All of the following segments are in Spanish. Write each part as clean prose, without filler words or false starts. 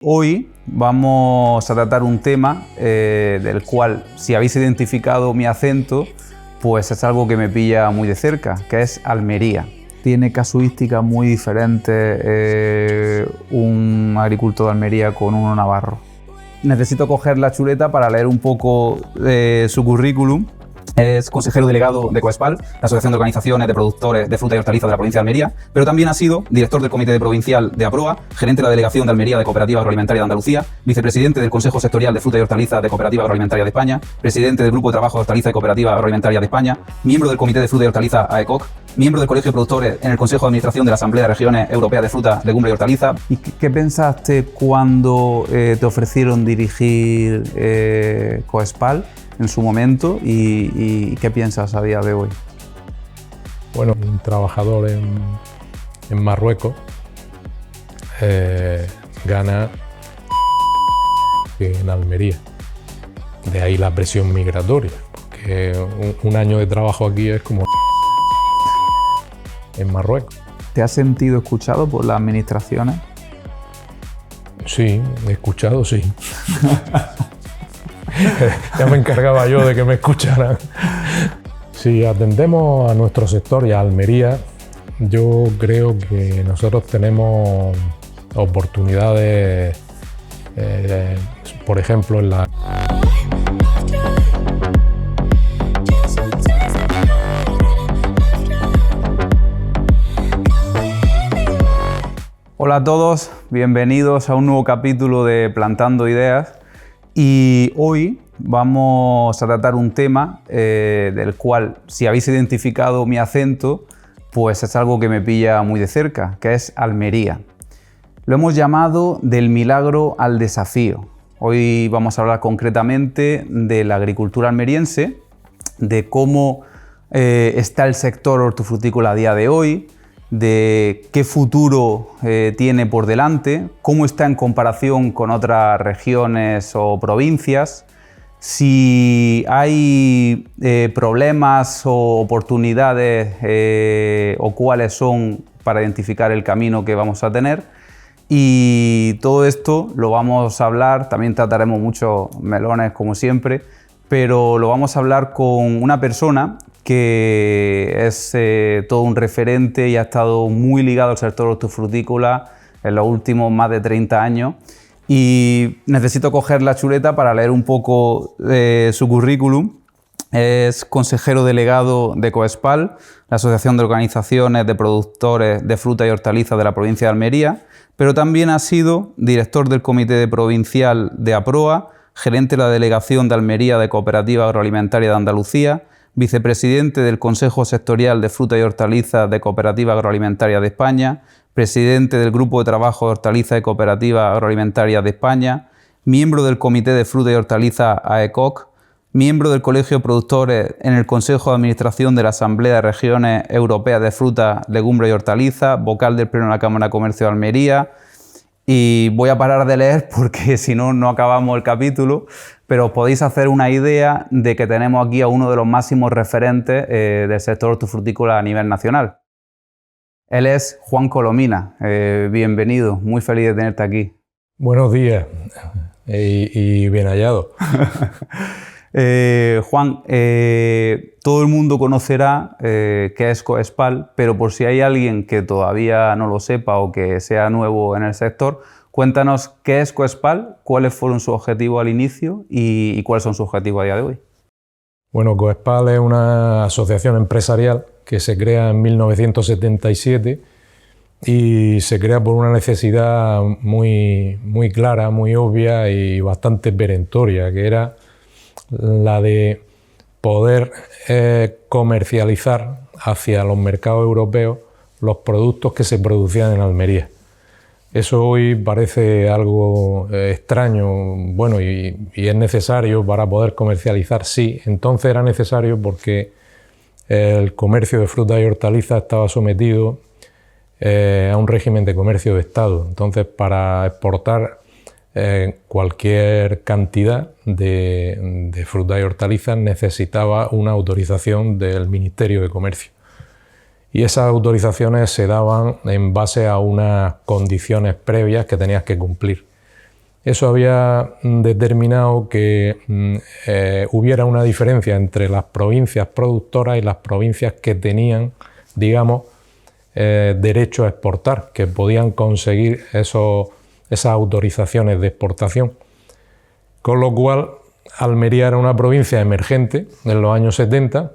Hoy vamos a tratar un tema del cual, si habéis identificado mi acento, pues es algo que me pilla muy de cerca, que es Almería. Tiene casuísticas muy diferentes un agricultor de Almería con uno navarro. Necesito coger la chuleta para leer un poco su currículum. Es consejero delegado de COESPAL, la Asociación de Organizaciones de Productores de Fruta y Hortalizas de la provincia de Almería, pero también ha sido director del Comité Provincial de APROA, gerente de la Delegación de Almería de Cooperativa Agroalimentaria de Andalucía, vicepresidente del Consejo Sectorial de Fruta y Hortalizas de Cooperativa Agroalimentaria de España, presidente del Grupo de Trabajo de Hortalizas y Cooperativa Agroalimentaria de España, miembro del Comité de Fruta y Hortalizas AECOC, miembro del Colegio de Productores en el Consejo de Administración de la Asamblea de Regiones Europeas de Fruta, Legumbre y Hortalizas. ¿Y qué pensaste cuando te ofrecieron dirigir COESPAL en su momento y qué piensas a día de hoy? Bueno, un trabajador en Marruecos gana en Almería. De ahí la presión migratoria, porque un año de trabajo aquí es como en Marruecos. ¿Te has sentido escuchado por las administraciones? Sí, he escuchado, sí. Ya me encargaba yo de que me escucharan. Si atendemos a nuestro sector y a Almería, yo creo que nosotros tenemos oportunidades, por ejemplo, en la... Hola a todos, bienvenidos a un nuevo capítulo de Plantando Ideas. Y hoy vamos a tratar un tema del cual, si habéis identificado mi acento, pues es algo que me pilla muy de cerca, que es Almería. Lo hemos llamado del milagro al desafío. Hoy vamos a hablar concretamente de la agricultura almeriense, de cómo está el sector hortofrutícola a día de hoy, de qué futuro tiene por delante, cómo está en comparación con otras regiones o provincias, si hay problemas o oportunidades o cuáles son para identificar el camino que vamos a tener. Y todo esto lo vamos a hablar, también trataremos muchos melones como siempre, pero lo vamos a hablar con una persona que es todo un referente y ha estado muy ligado al sector hortofrutícola en los últimos más de 30 años. Y necesito coger la chuleta para leer un poco su currículum. Es consejero delegado de COESPAL, la Asociación de Organizaciones de Productores de Fruta y Hortalizas de la provincia de Almería, pero también ha sido director del Comité Provincial de APROA, gerente de la Delegación de Almería de Cooperativa Agroalimentaria de Andalucía, vicepresidente del Consejo Sectorial de Fruta y Hortalizas de Cooperativa Agroalimentaria de España, presidente del Grupo de Trabajo de Hortalizas y Cooperativa Agroalimentaria de España, miembro del Comité de Fruta y Hortalizas AECOC, miembro del Colegio de Productores en el Consejo de Administración de la Asamblea de Regiones Europeas de Fruta, Legumbre y Hortalizas, vocal del Pleno de la Cámara de Comercio de Almería. Y voy a parar de leer porque si no, no acabamos el capítulo, pero os podéis hacer una idea de que tenemos aquí a uno de los máximos referentes del sector hortofrutícola a nivel nacional. Él es Juan Colomina. Bienvenido, muy feliz de tenerte aquí. Buenos días y bien hallado. Juan, todo el mundo conocerá qué es COESPAL, pero por si hay alguien que todavía no lo sepa o que sea nuevo en el sector, cuéntanos qué es COESPAL, cuáles fueron sus objetivos al inicio y cuáles son sus objetivos a día de hoy. Bueno, COESPAL es una asociación empresarial que se crea en 1977 y se crea por una necesidad muy clara, muy obvia y bastante perentoria, que era la de poder comercializar hacia los mercados europeos los productos que se producían en Almería. Eso hoy parece algo extraño, bueno, y es necesario para poder comercializar, sí. Entonces era necesario porque el comercio de frutas y hortalizas estaba sometido a un régimen de comercio de Estado. Entonces, para exportar cualquier cantidad de frutas y hortalizas necesitaba una autorización del Ministerio de Comercio. Y esas autorizaciones se daban en base a unas condiciones previas que tenías que cumplir. Eso había determinado que hubiera una diferencia entre las provincias productoras y las provincias que tenían, digamos, derecho a exportar, que podían conseguir esas autorizaciones de exportación. Con lo cual, Almería era una provincia emergente en los años 70,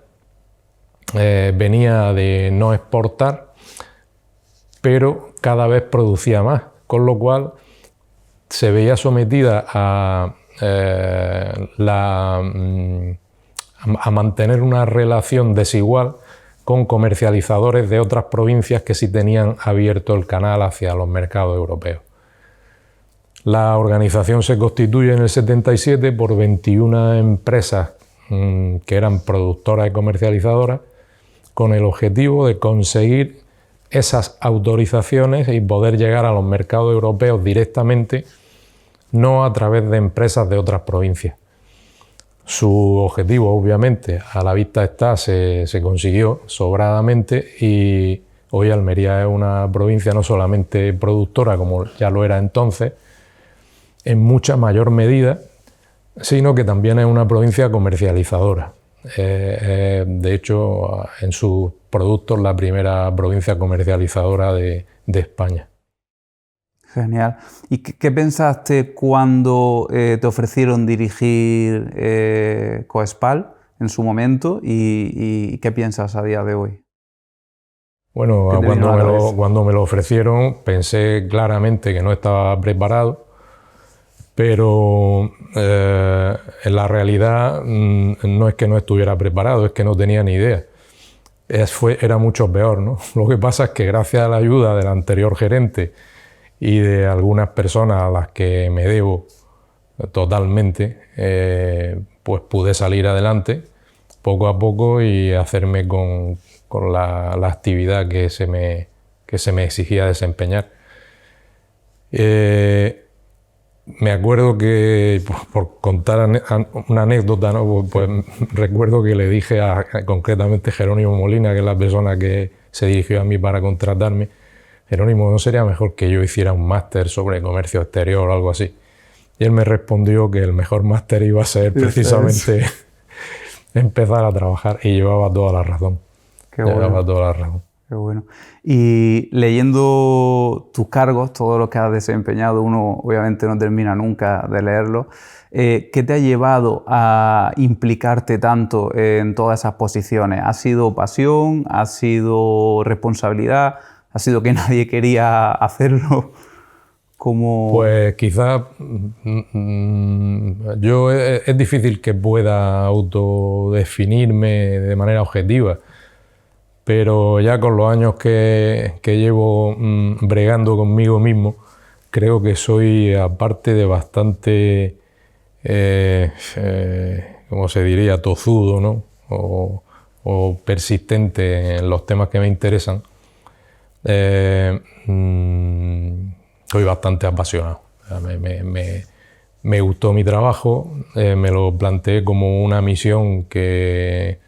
venía de no exportar, pero cada vez producía más, con lo cual se veía sometida a mantener una relación desigual con comercializadores de otras provincias que sí tenían abierto el canal hacia los mercados europeos. La organización se constituye en el 77 por 21 empresas que eran productoras y comercializadoras, con el objetivo de conseguir esas autorizaciones y poder llegar a los mercados europeos directamente, no a través de empresas de otras provincias. Su objetivo, obviamente, a la vista está, se consiguió sobradamente, y hoy Almería es una provincia no solamente productora, como ya lo era entonces, en mucha mayor medida, sino que también es una provincia comercializadora. De hecho, en sus productos, la primera provincia comercializadora de España. Genial. ¿Y qué pensaste cuando te ofrecieron dirigir Coespal en su momento y qué piensas a día de hoy? Bueno, cuando me lo ofrecieron pensé claramente que no estaba preparado, pero en la realidad no es que no estuviera preparado, es que no tenía ni idea. Era mucho peor, ¿no? Lo que pasa es que gracias a la ayuda del anterior gerente y de algunas personas a las que me debo totalmente, pues pude salir adelante poco a poco y hacerme con la actividad que se me exigía desempeñar. Me acuerdo que, por contar una anécdota, ¿no? Pues recuerdo que le dije concretamente a Jerónimo Molina, que es la persona que se dirigió a mí para contratarme: Jerónimo, ¿no sería mejor que yo hiciera un máster sobre comercio exterior o algo así? Y él me respondió que el mejor máster iba a ser precisamente empezar a trabajar, y llevaba toda la razón. Llevaba toda la razón. Qué bueno. Y leyendo tus cargos, todo lo que has desempeñado, uno obviamente no termina nunca de leerlo. ¿Qué te ha llevado a implicarte tanto en todas esas posiciones? ¿Ha sido pasión? ¿Ha sido responsabilidad? ¿Ha sido que nadie quería hacerlo? Pues quizás es difícil que pueda autodefinirme de manera objetiva, pero ya con los años que llevo bregando conmigo mismo, creo que soy, aparte de bastante, ¿cómo se diría?, tozudo, ¿no? O persistente en los temas que me interesan. Soy bastante apasionado. Me gustó mi trabajo, me lo planteé como una misión que,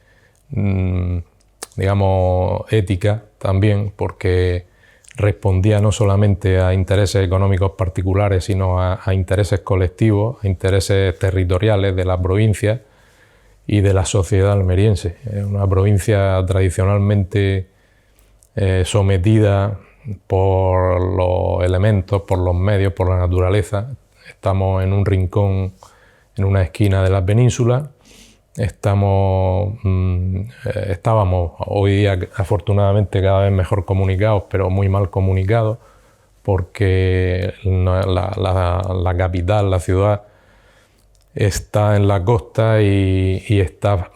digamos, ética también, porque respondía no solamente a intereses económicos particulares, sino a intereses colectivos, a intereses territoriales de la provincia y de la sociedad almeriense. Es una provincia tradicionalmente sometida por los elementos, por los medios, por la naturaleza. Estamos en un rincón, en una esquina de la península. Estábamos hoy día, afortunadamente, cada vez mejor comunicados, pero muy mal comunicados, porque la capital, la ciudad, está en la costa y está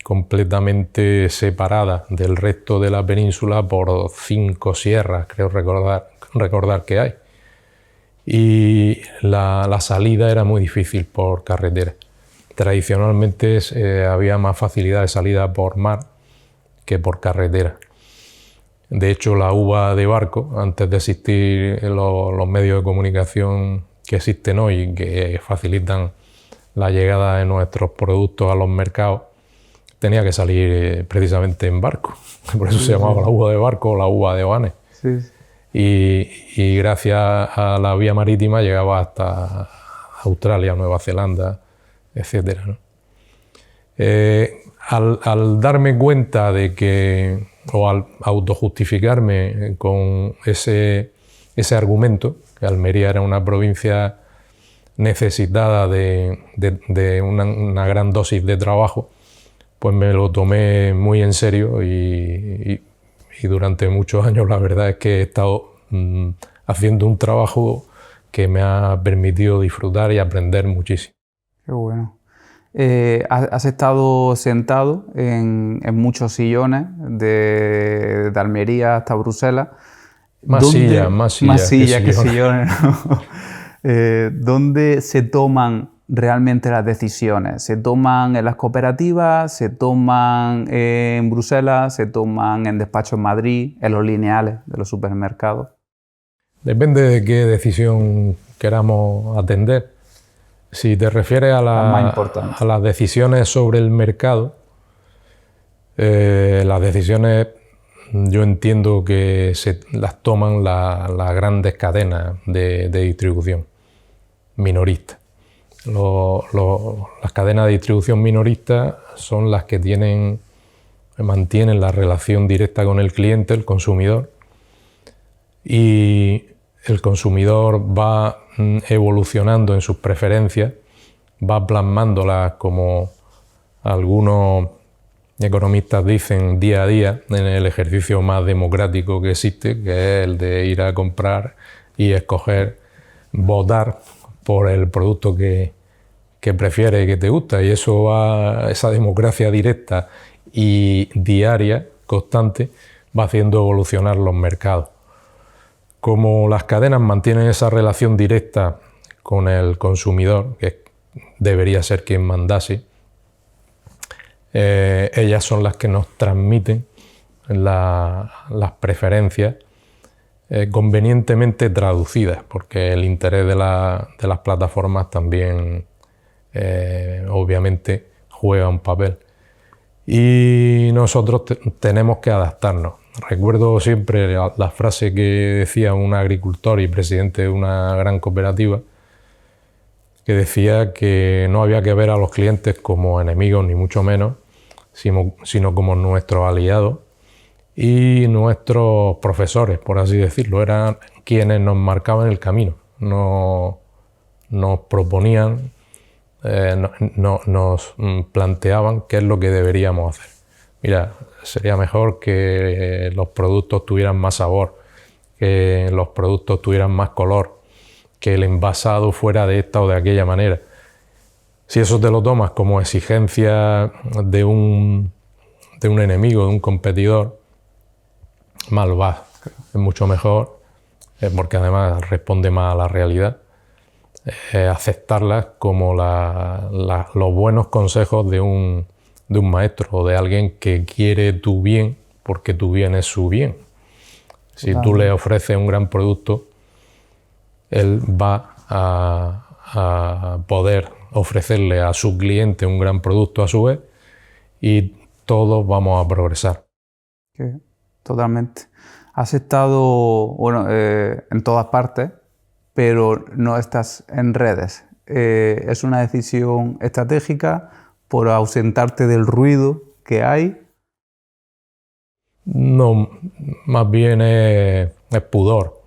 completamente separada del resto de la península por 5 sierras, creo recordar que hay. Y la salida era muy difícil por carretera. Tradicionalmente había más facilidad de salida por mar que por carretera. De hecho, la uva de barco, antes de existir los medios de comunicación que existen hoy, que facilitan la llegada de nuestros productos a los mercados, tenía que salir precisamente en barco. Por eso se llamaba la uva de barco o la uva de Oanes. Sí. y gracias a la vía marítima llegaba hasta Australia, Nueva Zelanda, etc., ¿no? Al darme cuenta de que, o al autojustificarme con ese argumento, que Almería era una provincia necesitada de una gran dosis de trabajo, pues me lo tomé muy en serio y durante muchos años la verdad es que he estado haciendo un trabajo que me ha permitido disfrutar y aprender muchísimo. Qué bueno. Has estado sentado en muchos sillones, de Almería hasta Bruselas. Más sillas que sillones, ¿no? ¿Dónde se toman realmente las decisiones? ¿Se toman en las cooperativas? ¿Se toman en Bruselas? ¿Se toman en despachos en Madrid? ¿En los lineales de los supermercados? Depende de qué decisión queramos atender. Si te refieres a las decisiones sobre el mercado, las decisiones yo entiendo que las toman las grandes cadenas de distribución minoristas. Las cadenas de distribución minoristas son las que mantienen la relación directa con el cliente, el consumidor, y el consumidor va evolucionando en sus preferencias, va plasmándolas, como algunos economistas dicen, día a día, en el ejercicio más democrático que existe, que es el de ir a comprar y escoger, votar por el producto que prefieres y que te gusta. Y esa democracia directa y diaria, constante, va haciendo evolucionar los mercados. Como las cadenas mantienen esa relación directa con el consumidor, que debería ser quien mandase, ellas son las que nos transmiten las preferencias convenientemente traducidas, porque el interés de las plataformas también obviamente juega un papel. Y nosotros tenemos que adaptarnos. Recuerdo siempre la frase que decía un agricultor y presidente de una gran cooperativa, que decía que no había que ver a los clientes como enemigos, ni mucho menos, sino como nuestros aliados y nuestros profesores, por así decirlo. Eran quienes nos marcaban el camino, nos proponían, nos planteaban qué es lo que deberíamos hacer. Mira, sería mejor que los productos tuvieran más sabor, que los productos tuvieran más color, que el envasado fuera de esta o de aquella manera. Si eso te lo tomas como exigencia de un enemigo, de un competidor, mal vas. Es mucho mejor, porque además responde más a la realidad, aceptarlas como los buenos consejos de un maestro o de alguien que quiere tu bien, porque tu bien es su bien. Si tú le ofreces un gran producto, él va a poder ofrecerle a su cliente un gran producto a su vez, y todos vamos a progresar. Totalmente. Has estado en todas partes, pero no estás en redes. ¿Es una decisión estratégica por ausentarte del ruido que hay? No, más bien es pudor.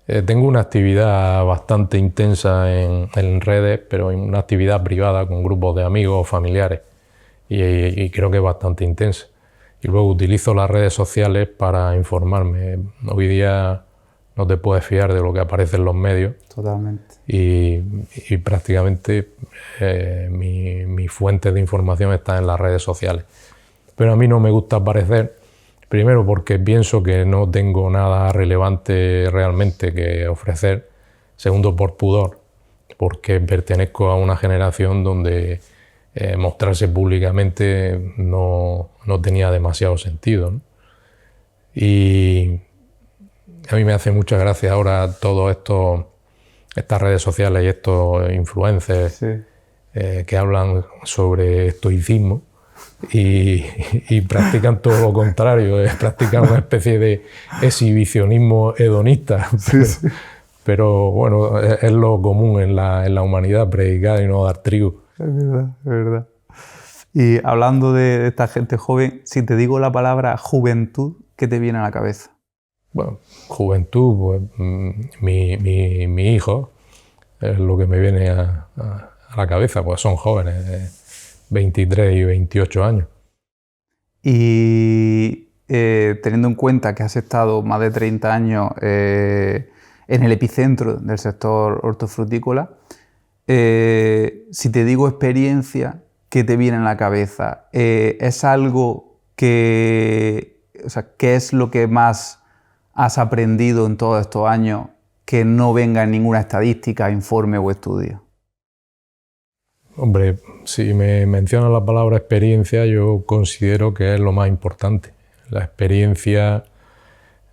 Tengo una actividad bastante intensa en redes, pero en una actividad privada con grupos de amigos o familiares, y creo que es bastante intensa. Y luego utilizo las redes sociales para informarme. Hoy día no te puedes fiar de lo que aparece en los medios. Totalmente. Y prácticamente mi fuente de información está en las redes sociales. Pero a mí no me gusta aparecer, primero porque pienso que no tengo nada relevante realmente que ofrecer. Segundo, por pudor, porque pertenezco a una generación donde mostrarse públicamente no tenía demasiado sentido, ¿no? Y a mí me hace mucha gracia ahora todo estas redes sociales y estos influencers, sí, que hablan sobre estoicismo, y practican todo lo contrario, practican una especie de exhibicionismo hedonista. Sí, sí. Pero bueno, es lo común en la humanidad, predicar y no dar trigo. Es verdad, es verdad. Y hablando de esta gente joven, si te digo la palabra juventud, ¿qué te viene a la cabeza? Bueno, juventud, pues mi hijo es lo que me viene a la cabeza, pues son jóvenes, 23 y 28 años. Y teniendo en cuenta que has estado más de 30 años en el epicentro del sector hortofrutícola, si te digo experiencia, ¿qué te viene en la cabeza? ¿Es algo que, o sea, qué es lo que más has aprendido en todos estos años que no venga en ninguna estadística, informe o estudio? Hombre, si me mencionas la palabra experiencia, yo considero que es lo más importante. La experiencia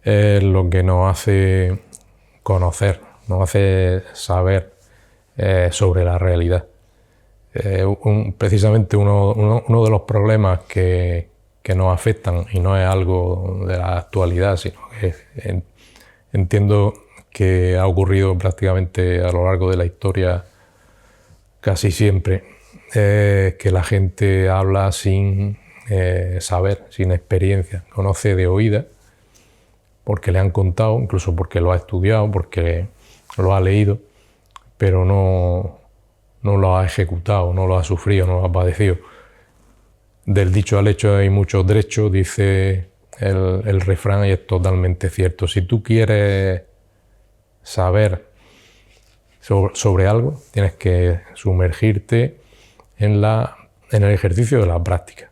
es lo que nos hace conocer, nos hace saber sobre la realidad. Precisamente uno de los problemas que nos afectan, y no es algo de la actualidad, sino que entiendo que ha ocurrido prácticamente a lo largo de la historia casi siempre, que la gente habla sin saber, sin experiencia, conoce de oídas, porque le han contado, incluso porque lo ha estudiado, porque lo ha leído, pero no lo ha ejecutado, no lo ha sufrido, no lo ha padecido. Del dicho al hecho hay mucho trecho, dice el refrán, y es totalmente cierto. Si tú quieres saber sobre algo, tienes que sumergirte en el ejercicio de la práctica,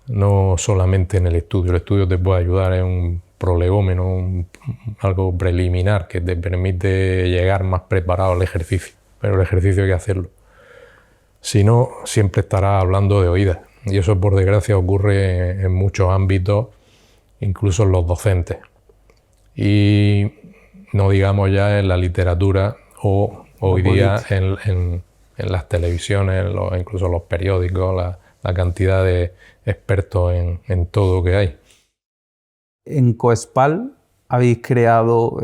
no solamente en el estudio. El estudio te puede ayudar, es un prolegómeno, algo preliminar que te permite llegar más preparado al ejercicio, pero el ejercicio hay que hacerlo. Si no, siempre estarás hablando de oídas, y eso por desgracia ocurre en muchos ámbitos, incluso en los docentes. Y no digamos ya en la literatura o hoy día en las televisiones, incluso los periódicos, la cantidad de expertos en todo que hay. En Coespal habéis creado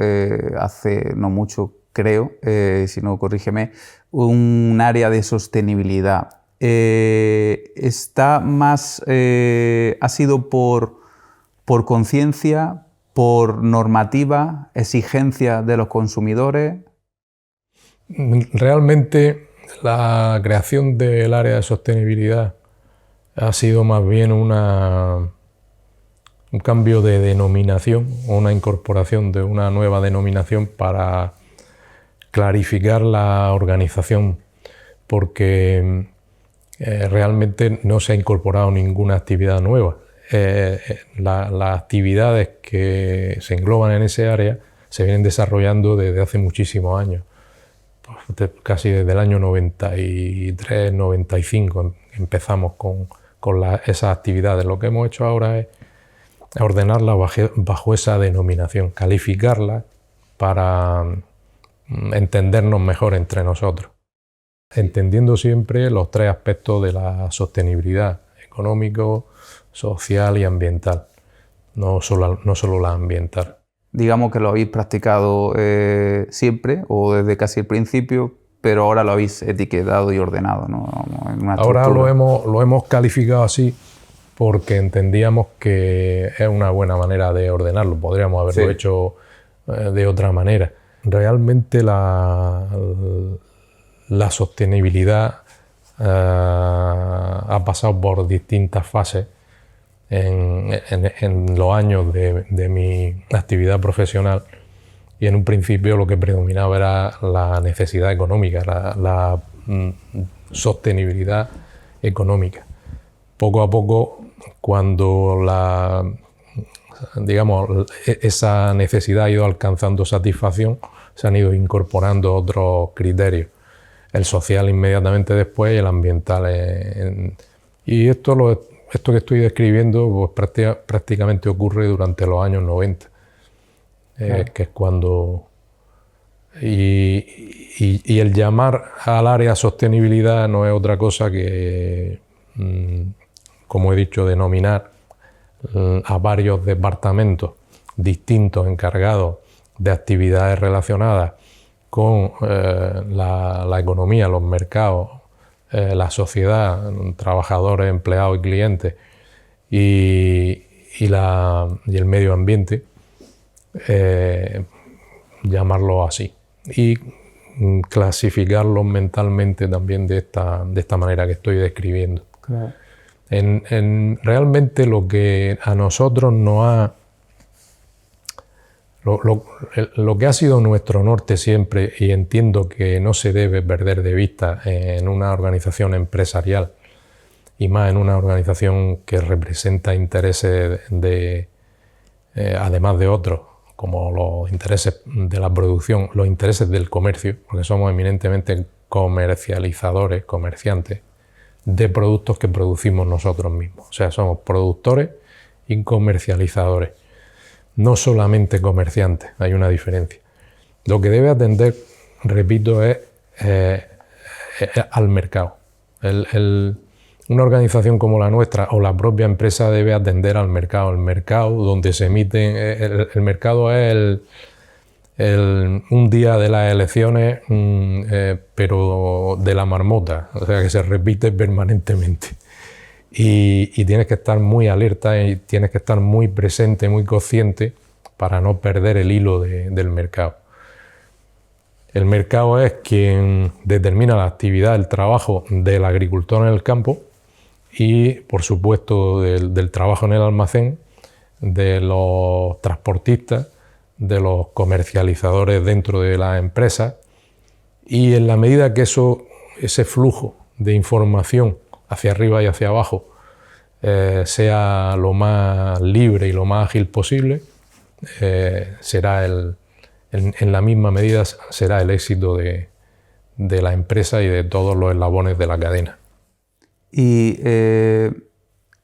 hace no mucho, creo, si no corrígeme, un área de sostenibilidad. ¿Está más, ha sido por conciencia, por normativa, exigencia de los consumidores? Realmente la creación del área de sostenibilidad ha sido más bien un cambio de denominación, una incorporación de una nueva denominación para clarificar la organización, porque realmente no se ha incorporado ninguna actividad nueva. Las actividades que se engloban en ese área se vienen desarrollando desde hace muchísimos años, casi desde el año 93, 95 empezamos con esas actividades. Lo que hemos hecho ahora es ordenarlas bajo esa denominación, calificarlas para entendernos mejor entre nosotros, entendiendo siempre los tres aspectos de la sostenibilidad: económico, social y ambiental, no solo la ambiental. Digamos que lo habéis practicado siempre o desde casi el principio, pero ahora lo habéis etiquetado y ordenado, ¿no? En una ahora estructura. lo hemos calificado así porque entendíamos que es una buena manera de ordenarlo. Podríamos haberlo hecho de otra manera. Realmente la sostenibilidad ha pasado por distintas fases en los años de mi actividad profesional, y en un principio lo que predominaba era la necesidad económica, la sostenibilidad económica. Poco a poco, cuando esa necesidad ha ido alcanzando satisfacción, se han ido incorporando otros criterios, el social inmediatamente después y el ambiental. Y esto que estoy describiendo pues prácticamente ocurre durante los años 90, claro. Que es cuando... Y el llamar al área sostenibilidad no es otra cosa que como he dicho, denominar a varios departamentos distintos encargados de actividades relacionadas con la economía, los mercados, la sociedad, trabajadores, empleados y clientes y el medio ambiente, llamarlo así. Y clasificarlos mentalmente también de esta manera que estoy describiendo. Claro. Realmente lo que a nosotros nos ha... Lo que ha sido nuestro norte siempre, y entiendo que no se debe perder de vista en una organización empresarial, y más en una organización que representa intereses además de otros, como los intereses de la producción, los intereses del comercio, porque somos eminentemente comercializadores, comerciantes, de productos que producimos nosotros mismos. O sea, somos productores y comercializadores, no solamente comerciantes, hay una diferencia. Lo que debe atender, repito, es al mercado. Una organización como la nuestra o la propia empresa debe atender al mercado. El mercado donde se emiten, el mercado es un día de las elecciones, pero de la marmota, o sea que se repite permanentemente. Y tienes que estar muy alerta y tienes que estar muy presente, muy consciente para no perder el hilo del mercado. El mercado es quien determina la actividad, el trabajo del agricultor en el campo y, por supuesto, del trabajo en el almacén, de los transportistas, de los comercializadores dentro de la empresa, y en la medida que ese flujo de información hacia arriba y hacia abajo sea lo más libre y lo más ágil posible, será en la misma medida será el éxito de la empresa y de todos los eslabones de la cadena. Y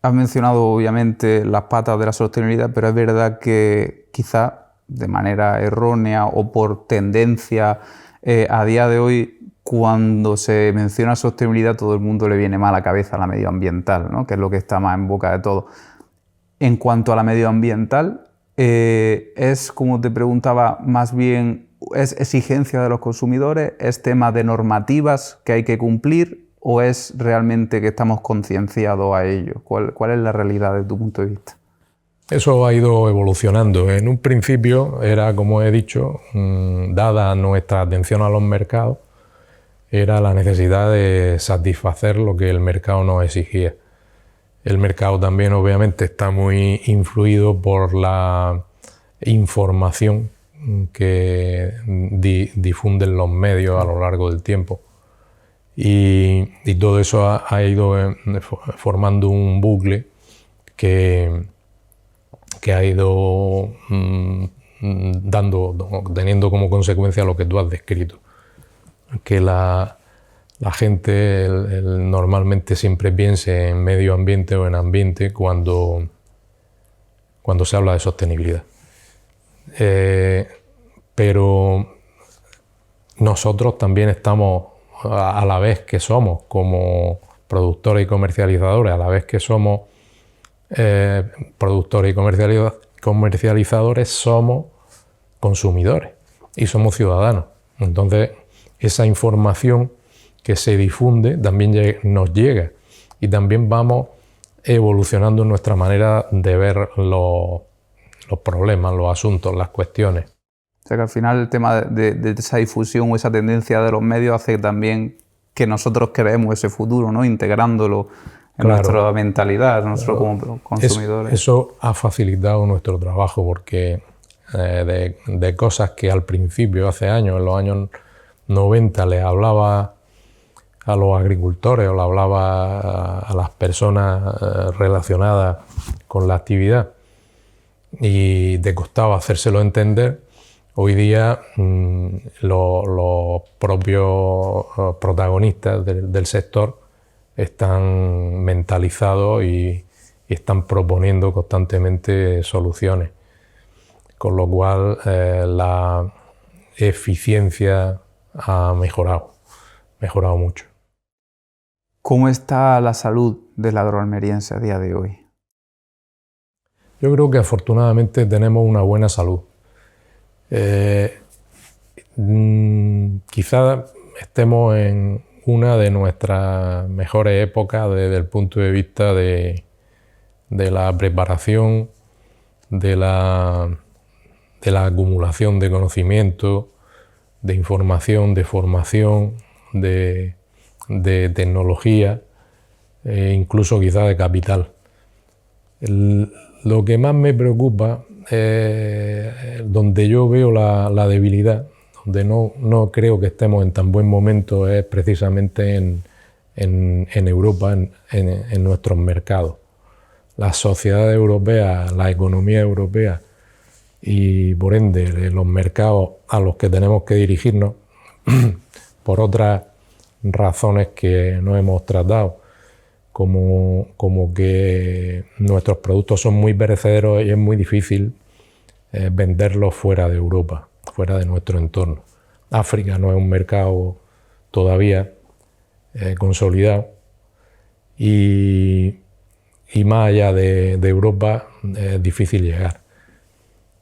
has mencionado obviamente las patas de la sostenibilidad, pero es verdad que quizá de manera errónea o por tendencia a día de hoy, cuando se menciona sostenibilidad, todo el mundo le viene mal a la cabeza la medioambiental, ¿no? Que es lo que está más en boca de todo. En cuanto a la medioambiental, es, como te preguntaba, más bien es exigencia de los consumidores, es tema de normativas que hay que cumplir, o es realmente que estamos concienciados a ello. ¿Cuál es la realidad desde tu punto de vista? Eso ha ido evolucionando. En un principio era, como he dicho, dada nuestra atención a los mercados, era la necesidad de satisfacer lo que el mercado nos exigía. El mercado también, obviamente, está muy influido por la información que difunden los medios a lo largo del tiempo. Y todo eso ha ido formando un bucle que ha ido teniendo como consecuencia lo que tú has descrito. Que la gente normalmente siempre piense en medio ambiente o en ambiente cuando se habla de sostenibilidad. Pero nosotros también estamos, a la vez que somos como productores y comercializadores, a la vez que somos productores y comercializadores, somos consumidores y somos ciudadanos. Entonces, esa información que se difunde también nos llega y también vamos evolucionando en nuestra manera de ver los problemas, los asuntos, las cuestiones. O sea que al final el tema de esa difusión o esa tendencia de los medios hace también que nosotros creemos ese futuro, ¿no? Integrándolo en nuestra mentalidad, nosotros como consumidores. Eso ha facilitado nuestro trabajo porque de cosas que al principio, hace años, en los años 90, les hablaba a los agricultores o le hablaba a las personas relacionadas con la actividad y te costaba hacérselo entender. Hoy día los propios protagonistas del sector están mentalizados y están proponiendo constantemente soluciones, con lo cual la eficiencia ha mejorado mucho. ¿Cómo está la salud del agroalmeriense a día de hoy? Yo creo que afortunadamente tenemos una buena salud. Quizá estemos en una de nuestras mejores épocas desde el punto de vista de la preparación, de la acumulación de conocimiento, de información, de formación, de tecnología, incluso quizá de capital. Lo que más me preocupa, donde yo veo la debilidad, donde no creo que estemos en tan buen momento, es precisamente en Europa, en nuestros mercados. Las sociedades europeas, la economía europea y por ende los mercados a los que tenemos que dirigirnos, por otras razones que no hemos tratado, como que nuestros productos son muy perecederos y es muy difícil venderlos fuera de Europa, fuera de nuestro entorno. África no es un mercado todavía consolidado y más allá de Europa es difícil llegar.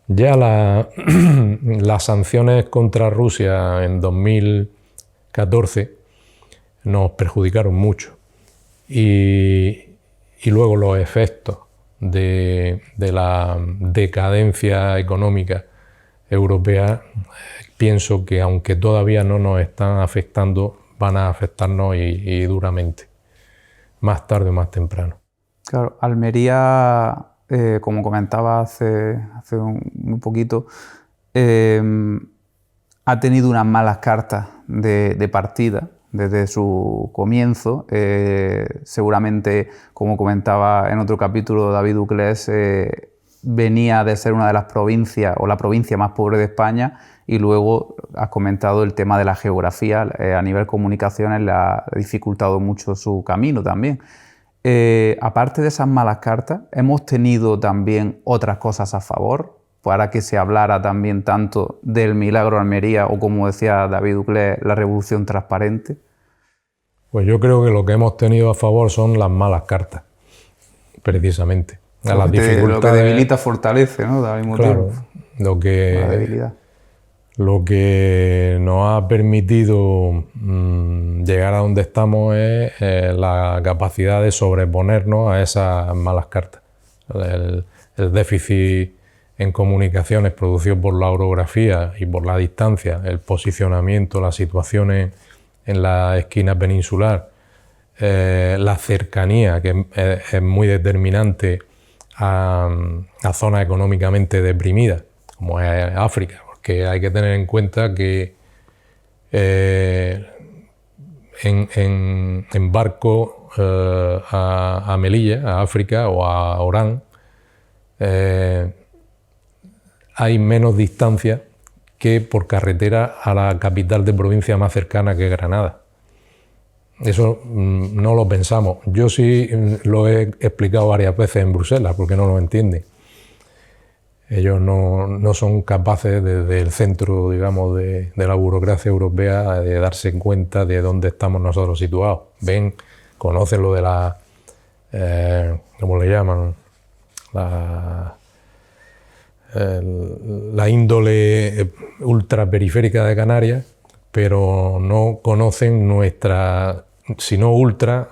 Ya las sanciones contra Rusia en 2014 nos perjudicaron mucho. Y luego los efectos de la decadencia económica europea, pienso que aunque todavía no nos están afectando, van a afectarnos y duramente, más tarde o más temprano. Claro, Almería, como comentaba hace muy poquito, ha tenido unas malas cartas de partida desde su comienzo. Seguramente, como comentaba en otro capítulo David Uclés, venía de ser una de las provincias o la provincia más pobre de España, y luego has comentado el tema de la geografía. A nivel comunicaciones le ha dificultado mucho su camino también. Aparte de esas malas cartas, hemos tenido también otras cosas a favor para que se hablara también tanto del milagro Almería o, como decía David Uclés, la revolución transparente. Pues yo creo que lo que hemos tenido a favor son las malas cartas, precisamente. Lo que debilita fortalece, ¿no? Al mismo claro, tiempo. La debilidad. Lo que nos ha permitido llegar a donde estamos es la capacidad de sobreponernos a esas malas cartas. El déficit en comunicaciones producido por la orografía y por la distancia, el posicionamiento, las situaciones en la esquina peninsular, la cercanía, que es muy determinante a zonas económicamente deprimidas, como es África, porque hay que tener en cuenta que en barco a Melilla, a África o a Orán, hay menos distancia que por carretera a la capital de provincia más cercana, que es Granada. Eso no lo pensamos. Yo sí lo he explicado varias veces en Bruselas, porque no lo entienden. Ellos no son capaces desde el centro, digamos, de la burocracia europea de darse cuenta de dónde estamos nosotros situados. Ven, conocen lo de la, ¿cómo le llaman? La índole ultraperiférica de Canarias, pero no conocen nuestra, si no ultra,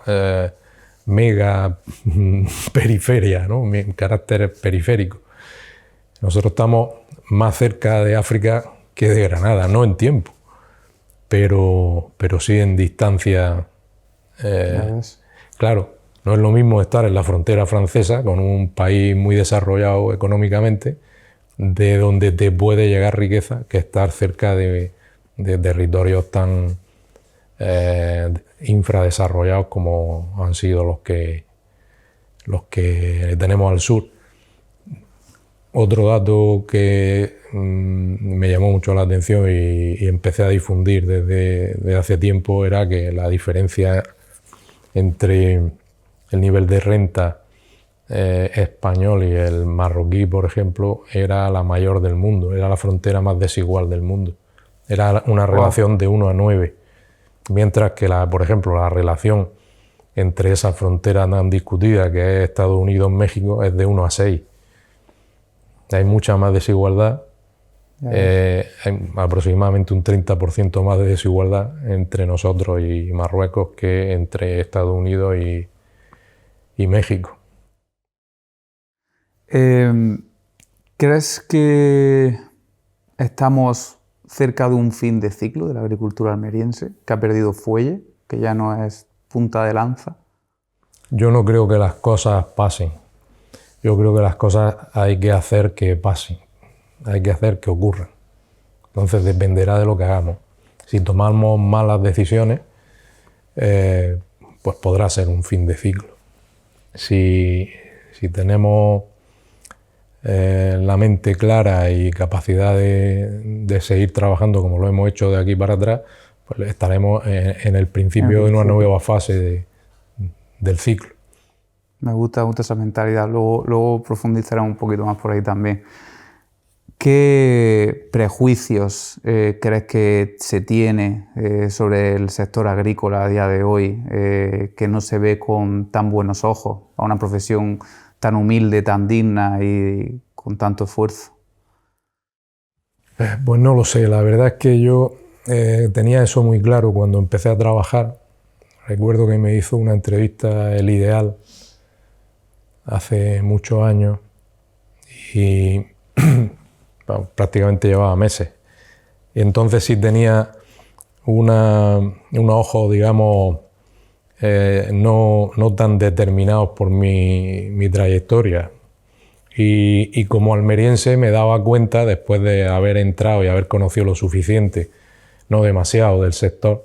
mega periferia, ¿no? Carácter periférico. Nosotros estamos más cerca de África que de Granada, no en tiempo, pero sí en distancia. Claro, no es lo mismo estar en la frontera francesa, con un país muy desarrollado económicamente, de donde te puede llegar riqueza, que estar cerca de territorios tan infradesarrollados como han sido los que tenemos al sur. Otro dato que me llamó mucho la atención y empecé a difundir desde hace tiempo era que la diferencia entre el nivel de renta español y el marroquí, por ejemplo, era la mayor del mundo, era la frontera más desigual del mundo. Era una relación de 1 a 9, mientras que, por ejemplo, la relación entre esa frontera tan discutida que es Estados Unidos-México es de 1 a 6. Hay mucha más desigualdad, hay aproximadamente un 30% más de desigualdad entre nosotros y Marruecos que entre Estados Unidos y México. ¿Crees que estamos cerca de un fin de ciclo de la agricultura almeriense, que ha perdido fuelle, que ya no es punta de lanza? Yo no creo que las cosas pasen. Yo creo que las cosas hay que hacer que pasen, hay que hacer que ocurran. Entonces dependerá de lo que hagamos. Si tomamos malas decisiones, pues podrá ser un fin de ciclo. Si tenemos la mente clara y capacidad de seguir trabajando como lo hemos hecho de aquí para atrás, pues estaremos en el principio de una nueva fase del ciclo. Me gusta esa mentalidad, luego profundizaremos un poquito más por ahí también. ¿Qué prejuicios crees que se tiene sobre el sector agrícola a día de hoy, que no se ve con tan buenos ojos a una profesión tan humilde, tan digna y con tanto esfuerzo? Pues no lo sé, la verdad es que yo tenía eso muy claro cuando empecé a trabajar. Recuerdo que me hizo una entrevista El Ideal hace muchos años y bueno, prácticamente llevaba meses. Y entonces sí tenía unos ojos, digamos, no tan determinados por mi trayectoria. Y como almeriense me daba cuenta, después de haber entrado y haber conocido lo suficiente, no demasiado, del sector,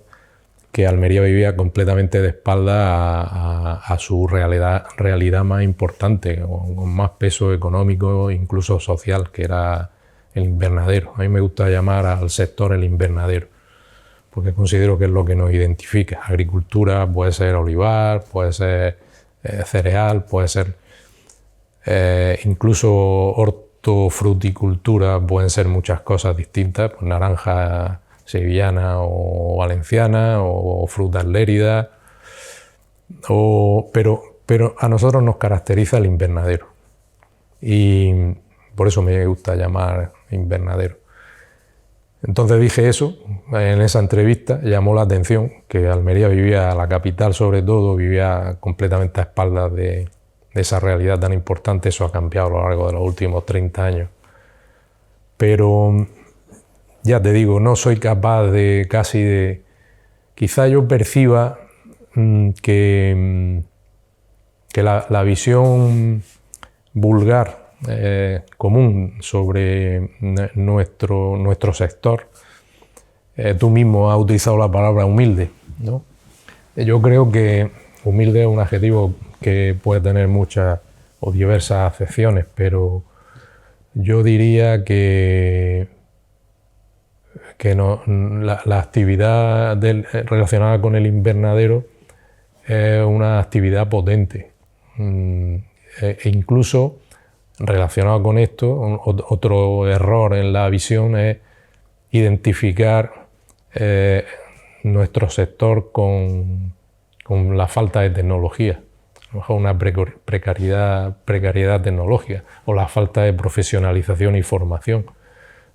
que Almería vivía completamente de espalda a su realidad más importante, con más peso económico, incluso social, que era el invernadero. A mí me gusta llamar al sector el invernadero, porque considero que es lo que nos identifica. Agricultura puede ser olivar, puede ser cereal, puede ser incluso hortofruticultura, pueden ser muchas cosas distintas, pues naranja sevillana o valenciana o frutas léridas, pero a nosotros nos caracteriza el invernadero y por eso me gusta llamar invernadero. Entonces dije eso en esa entrevista, llamó la atención que Almería vivía, la capital sobre todo, vivía completamente a espaldas de esa realidad tan importante. Eso ha cambiado a lo largo de los últimos 30 años. Pero ya te digo, no soy capaz quizá yo perciba que la visión vulgar, común sobre nuestro sector, tú mismo has utilizado la palabra humilde, ¿no? Yo creo que humilde es un adjetivo que puede tener muchas o diversas acepciones, pero yo diría que la actividad relacionada con el invernadero es una actividad potente. E incluso relacionado con esto, otro error en la visión es identificar nuestro sector con la falta de tecnología, a lo mejor una precariedad tecnológica o la falta de profesionalización y formación.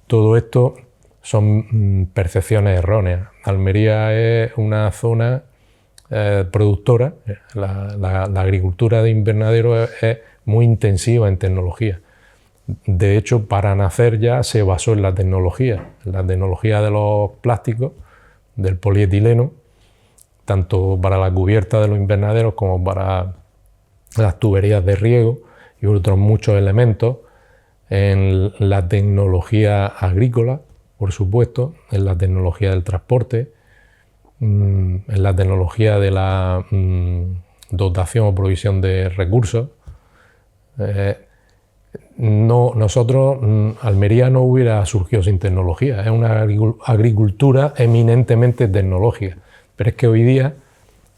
Todo esto son percepciones erróneas. Almería es una zona productora, la agricultura de invernadero es muy intensiva en tecnología. De hecho, para nacer ya se basó en la tecnología de los plásticos, del polietileno, tanto para la cubierta de los invernaderos como para las tuberías de riego y otros muchos elementos, en la tecnología agrícola, por supuesto, en la tecnología del transporte, en la tecnología de la dotación o provisión de recursos. Almería no hubiera surgido sin tecnología, es una agricultura eminentemente tecnológica, pero es que hoy día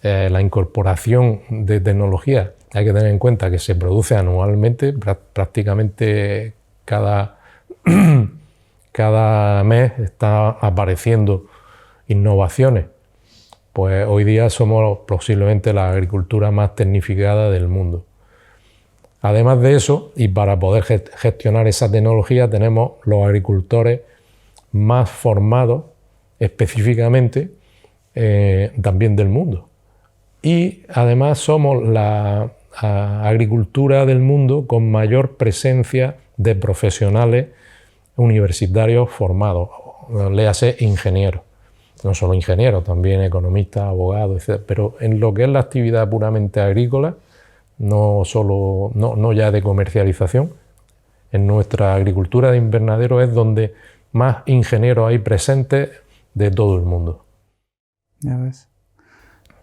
la incorporación de tecnología, hay que tener en cuenta que se produce anualmente, prácticamente cada mes está apareciendo innovaciones, pues hoy día somos posiblemente la agricultura más tecnificada del mundo. Además de eso, y para poder gestionar esa tecnología, tenemos los agricultores más formados específicamente también del mundo. Y además somos la agricultura del mundo con mayor presencia de profesionales universitarios formados, léase ingenieros. No solo ingenieros, también economistas, abogados, etc. Pero en lo que es la actividad puramente agrícola, no ya de comercialización, en nuestra agricultura de invernadero es donde más ingenieros hay presentes de todo el mundo. Ya ves.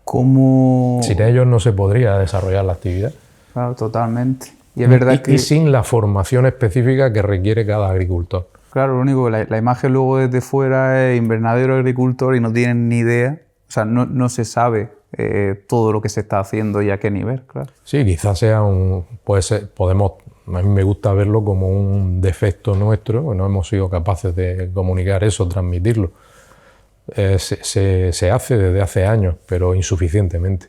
¿Cómo...? Sin ellos no se podría desarrollar la actividad. Claro, totalmente. Y es verdad que... Y sin la formación específica que requiere cada agricultor. Claro, lo único que la imagen luego desde fuera es invernadero agricultor y no tienen ni idea, o sea, no se sabe todo lo que se está haciendo y a qué nivel, claro. Sí, quizás sea a mí me gusta verlo como un defecto nuestro, que no hemos sido capaces de comunicar eso, transmitirlo. Se hace desde hace años, pero insuficientemente.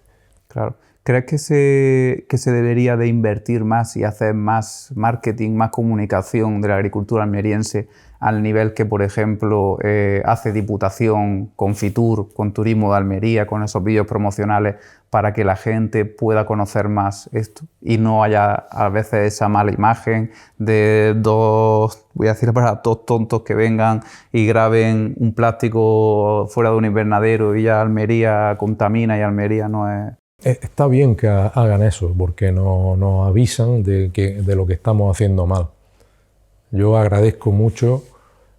Claro. ¿Crees que se debería de invertir más y hacer más marketing, más comunicación de la agricultura almeriense al nivel que, por ejemplo, hace Diputación con Fitur, con Turismo de Almería, con esos vídeos promocionales, para que la gente pueda conocer más esto y no haya a veces esa mala imagen de dos tontos que vengan y graben un plástico fuera de un invernadero y ya Almería contamina y Almería no es... Está bien que hagan eso, porque nos avisan de lo que estamos haciendo mal. Yo agradezco mucho,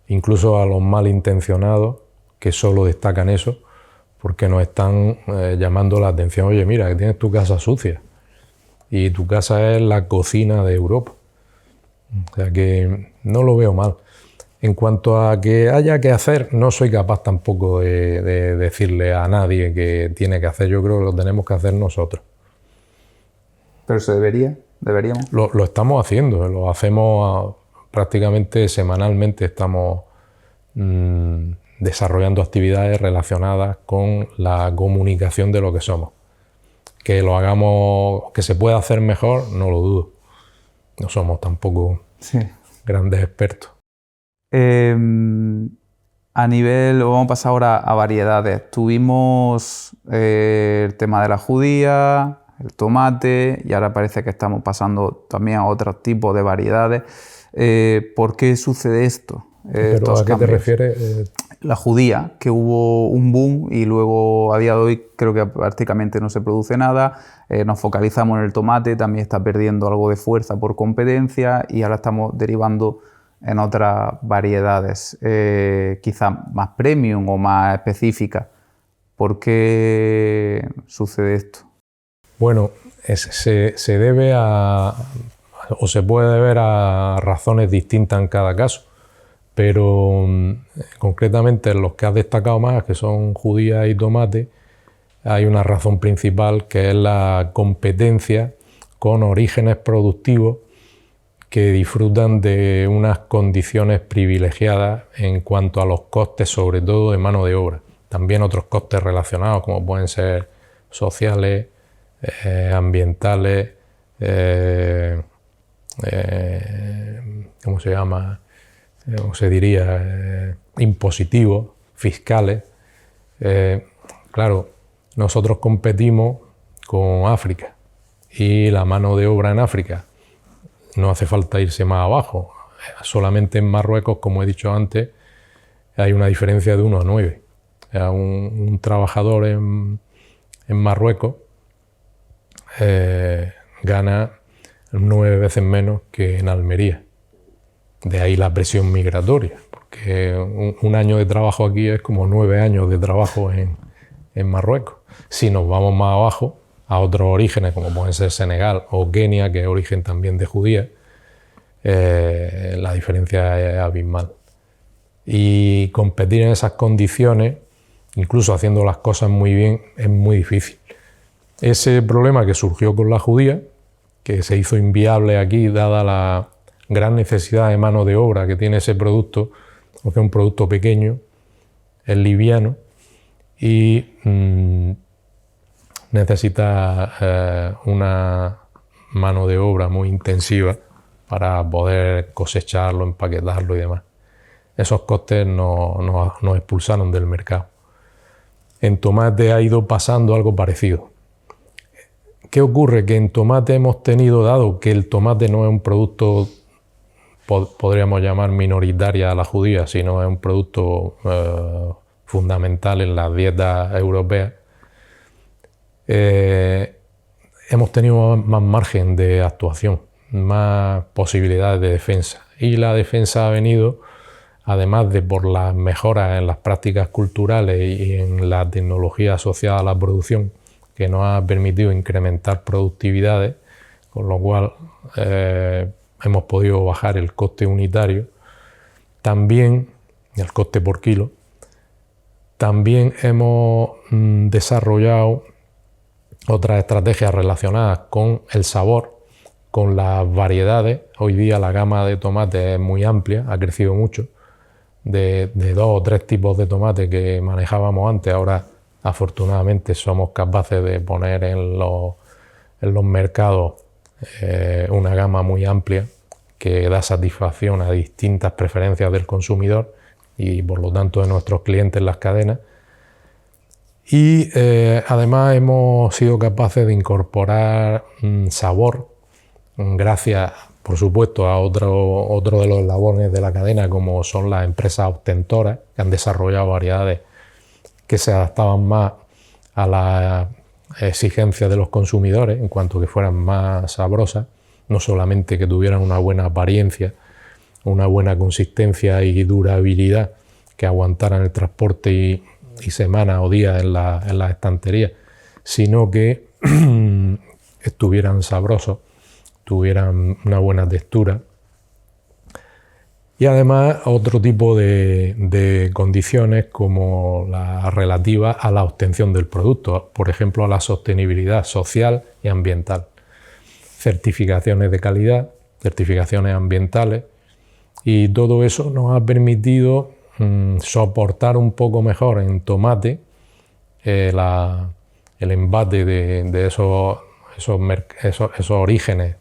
incluso a los malintencionados, que solo destacan eso, porque nos están llamando la atención. Oye, mira, que tienes tu casa sucia, y tu casa es la cocina de Europa. O sea que no lo veo mal. En cuanto a que haya que hacer, no soy capaz tampoco de decirle a nadie que tiene que hacer. Yo creo que lo tenemos que hacer nosotros. ¿Pero se deberíamos? Lo estamos haciendo, lo hacemos prácticamente semanalmente. Estamos desarrollando actividades relacionadas con la comunicación de lo que somos. Que lo hagamos, que se pueda hacer mejor, no lo dudo. No somos tampoco grandes expertos. A nivel, vamos a pasar ahora a variedades. Tuvimos el tema de la judía, el tomate, y ahora parece que estamos pasando también a otros tipos de variedades. ¿Por qué sucede esto? ¿Pero a qué te refieres? La judía, que hubo un boom y luego a día de hoy creo que prácticamente no se produce nada. Nos focalizamos en el tomate, también está perdiendo algo de fuerza por competencia y ahora estamos derivando en otras variedades, quizás más premium o más específicas. ¿Por qué sucede esto? Bueno, se debe o se puede deber a razones distintas en cada caso, pero concretamente en los que has destacado más, que son judía y tomate, hay una razón principal que es la competencia con orígenes productivos que disfrutan de unas condiciones privilegiadas en cuanto a los costes, sobre todo de mano de obra. También otros costes relacionados, como pueden ser sociales, ambientales, ¿cómo se llama? ¿Cómo se diría? Impositivos, fiscales. Claro, nosotros competimos con África y la mano de obra en África no hace falta irse más abajo. Solamente en Marruecos, como he dicho antes, hay una diferencia de 1 a 9. O sea, un trabajador en Marruecos gana 9 veces menos que en Almería. De ahí la presión migratoria, porque un año de trabajo aquí es como 9 años de trabajo en Marruecos. Si nos vamos más abajo, a otros orígenes, como pueden ser Senegal o Kenia, que es origen también de judía, la diferencia es abismal. Y competir en esas condiciones, incluso haciendo las cosas muy bien, es muy difícil. Ese problema que surgió con la judía, que se hizo inviable aquí, dada la gran necesidad de mano de obra que tiene ese producto, porque es un producto pequeño, es liviano, y necesita una mano de obra muy intensiva para poder cosecharlo, empaquetarlo y demás. Esos costes nos expulsaron del mercado. En tomate ha ido pasando algo parecido. ¿Qué ocurre? Que en tomate hemos tenido, dado que el tomate no es un producto, podríamos llamar minoritaria a la judía, sino es un producto fundamental en las dietas europeas, hemos tenido más margen de actuación, más posibilidades de defensa. Y la defensa ha venido, además de por las mejoras en las prácticas culturales y en la tecnología asociada a la producción, que nos ha permitido incrementar productividades, con lo cual hemos podido bajar el coste unitario, también el coste por kilo. También hemos desarrollado otras estrategias relacionadas con el sabor, con las variedades. Hoy día la gama de tomate es muy amplia, ha crecido mucho. De 2 o 3 tipos de tomate que manejábamos antes, ahora afortunadamente somos capaces de poner en los mercados una gama muy amplia que da satisfacción a distintas preferencias del consumidor y por lo tanto de nuestros clientes en las cadenas. Y además hemos sido capaces de incorporar sabor gracias, por supuesto, a otro de los eslabones de la cadena, como son las empresas obtentoras, que han desarrollado variedades que se adaptaban más a las exigencias de los consumidores en cuanto que fueran más sabrosas, no solamente que tuvieran una buena apariencia, una buena consistencia y durabilidad, que aguantaran el transporte y semanas o días en la estantería, sino que estuvieran sabrosos, tuvieran una buena textura. Y además otro tipo de condiciones como la relativa a la obtención del producto, por ejemplo a la sostenibilidad social y ambiental. Certificaciones de calidad, certificaciones ambientales, y todo eso nos ha permitido soportar un poco mejor en tomate el embate de esos orígenes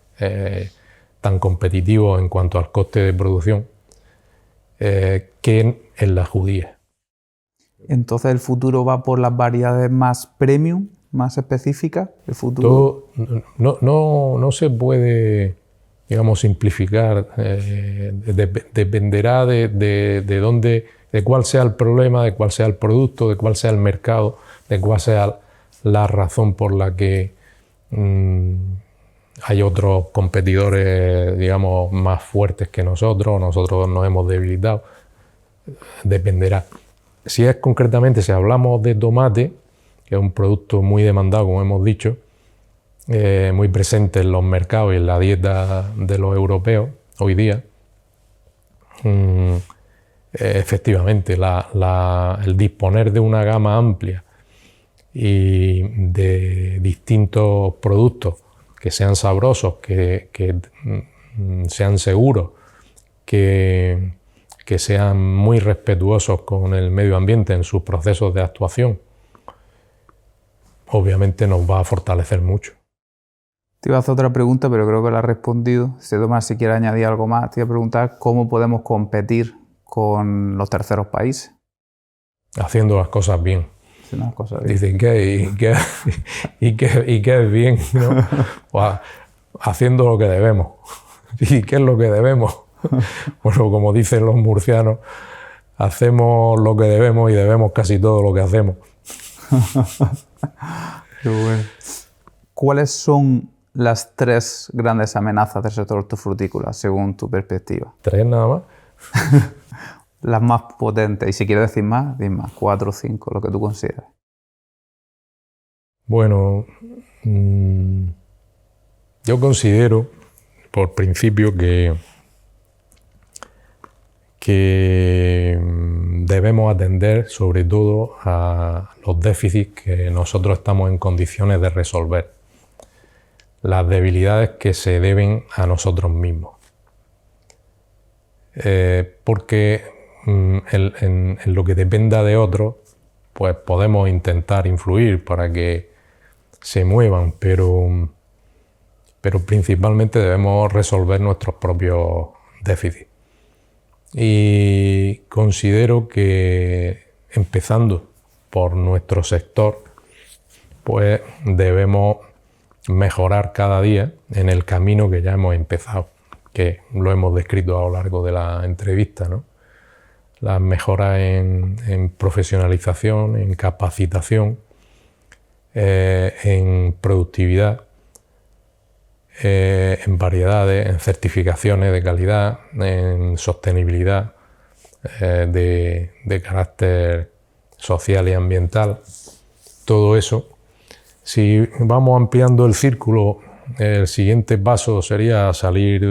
tan competitivos en cuanto al coste de producción que en la judía. Entonces el futuro va por las variedades más premium, más específicas. El futuro no se puede, digamos, simplificar. Dependerá de dónde, de cuál sea el problema, de cuál sea el producto, de cuál sea el mercado, de cuál sea la razón por la que hay otros competidores, digamos, más fuertes que nosotros nos hemos debilitado. Dependerá. Si hablamos de tomate, que es un producto muy demandado, como hemos dicho, muy presente en los mercados y en la dieta de los europeos hoy día, efectivamente el disponer de una gama amplia y de distintos productos que sean sabrosos, que sean seguros, que sean muy respetuosos con el medio ambiente en sus procesos de actuación, obviamente nos va a fortalecer mucho. Te iba a hacer otra pregunta, pero creo que la has respondido. Si Tomás, si quiere añadir algo más, te iba a preguntar cómo podemos competir con los terceros países. Haciendo las cosas bien. Haciendo las cosas bien. Dicen que es bien, ¿no? Pues haciendo lo que debemos. ¿Y qué es lo que debemos? Bueno, como dicen los murcianos, hacemos lo que debemos y debemos casi todo lo que hacemos. Qué bueno. ¿Cuáles son las 3 grandes amenazas del sector hortofrutícola, según tu perspectiva? 3 nada más. Las más potentes. Y si quieres decir más, di más. 4 o 5, lo que tú consideres. Bueno, yo considero, por principio, que debemos atender sobre todo a los déficits que nosotros estamos en condiciones de resolver, las debilidades que se deben a nosotros mismos. Porque en lo que dependa de otros, pues podemos intentar influir para que se muevan, pero principalmente debemos resolver nuestros propios déficits. Y considero que, empezando por nuestro sector, pues debemos mejorar cada día en el camino que ya hemos empezado, que lo hemos descrito a lo largo de la entrevista, ¿no? Las mejoras en profesionalización, en capacitación, en productividad, en variedades, en certificaciones de calidad, en sostenibilidad de carácter social y ambiental. Todo eso, si vamos ampliando el círculo, el siguiente paso sería salir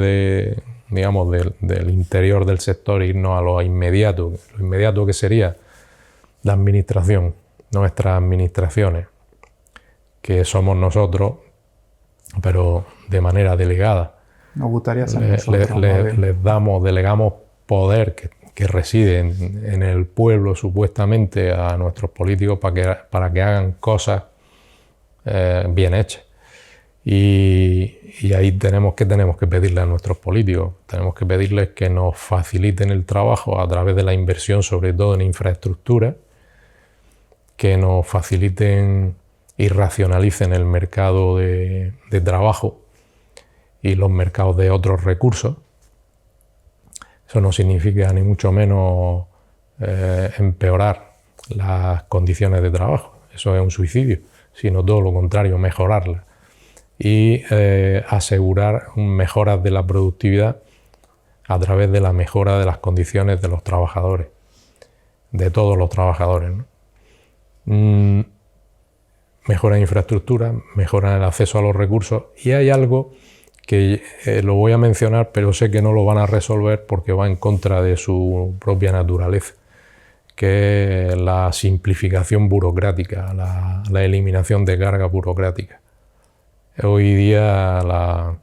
del interior del sector e irnos a lo inmediato que sería la administración, nuestras administraciones, que somos nosotros, pero de manera delegada. Nos gustaría ser nosotros. Delegamos poder que reside en el pueblo, supuestamente, a nuestros políticos para que hagan cosas bien hechas. Y ahí tenemos que pedirle a nuestros políticos, tenemos que pedirles que nos faciliten el trabajo a través de la inversión, sobre todo en infraestructura, que nos faciliten y racionalicen el mercado de trabajo y los mercados de otros recursos. Eso no significa ni mucho menos empeorar las condiciones de trabajo, eso es un suicidio, sino todo lo contrario, mejorarlas y asegurar mejoras de la productividad a través de la mejora de las condiciones de los trabajadores, de todos los trabajadores, ¿no? Mejora en infraestructura, mejora en el acceso a los recursos, y hay algo que lo voy a mencionar, pero sé que no lo van a resolver porque va en contra de su propia naturaleza, que es la simplificación burocrática, la eliminación de carga burocrática. Hoy día la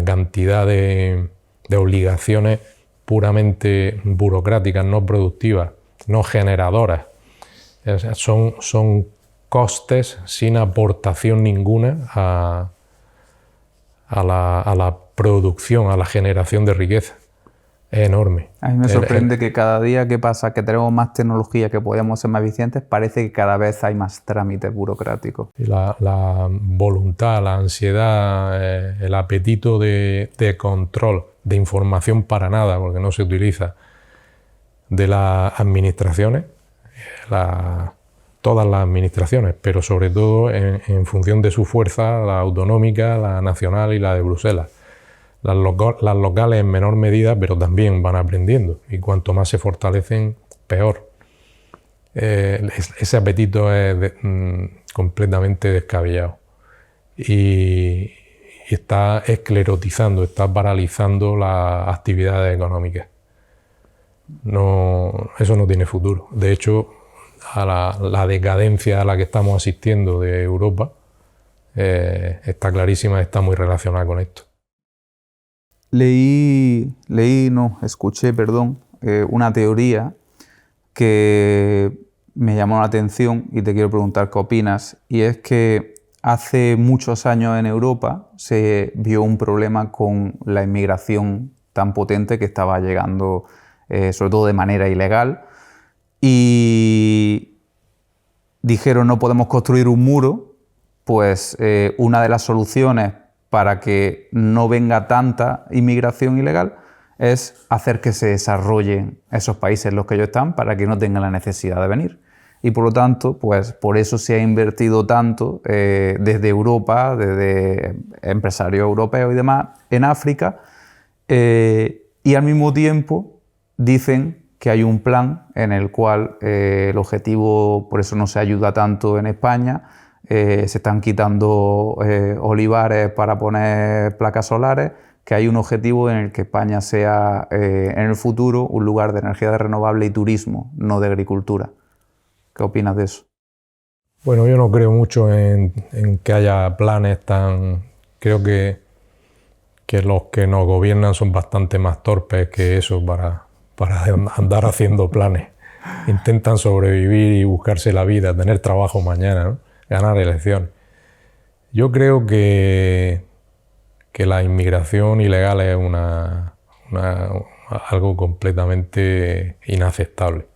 cantidad de obligaciones puramente burocráticas, no productivas, no generadoras, son costes sin aportación ninguna a la producción, a la generación de riqueza. Es enorme. A mí me sorprende que cada día que pasa, que tenemos más tecnología, que podemos ser más eficientes, parece que cada vez hay más trámites burocráticos. La voluntad, la ansiedad, el apetito de control, de información para nada, porque no se utiliza, de las administraciones, todas las administraciones, pero sobre todo en función de su fuerza, la autonómica, la nacional y la de Bruselas. Las locales en menor medida, pero también van aprendiendo, y cuanto más se fortalecen, peor. Ese apetito es completamente descabellado y está esclerotizando, está paralizando las actividades económicas. Eso no tiene futuro. De hecho, a la decadencia a la que estamos asistiendo de Europa está clarísima, está muy relacionada con esto. Escuché, una teoría que me llamó la atención y te quiero preguntar qué opinas, y es que hace muchos años en Europa se vio un problema con la inmigración tan potente que estaba llegando, sobre todo de manera ilegal, y dijeron no podemos construir un muro, pues una de las soluciones para que no venga tanta inmigración ilegal es hacer que se desarrollen esos países en los que ellos están para que no tengan la necesidad de venir. Y por lo tanto, pues por eso se ha invertido tanto desde Europa, desde empresarios europeos y demás, en África, y al mismo tiempo dicen que hay un plan en el cual el objetivo, por eso no se ayuda tanto en España, se están quitando olivares para poner placas solares, que hay un objetivo en el que España sea en el futuro un lugar de energía renovable y turismo, no de agricultura. ¿Qué opinas de eso? Bueno, yo no creo mucho en que haya planes tan... Creo que los que nos gobiernan son bastante más torpes que eso para andar haciendo planes. intentan sobrevivir y buscarse la vida, tener trabajo mañana, ¿no? Ganar elecciones. Yo creo que la inmigración ilegal es algo completamente inaceptable.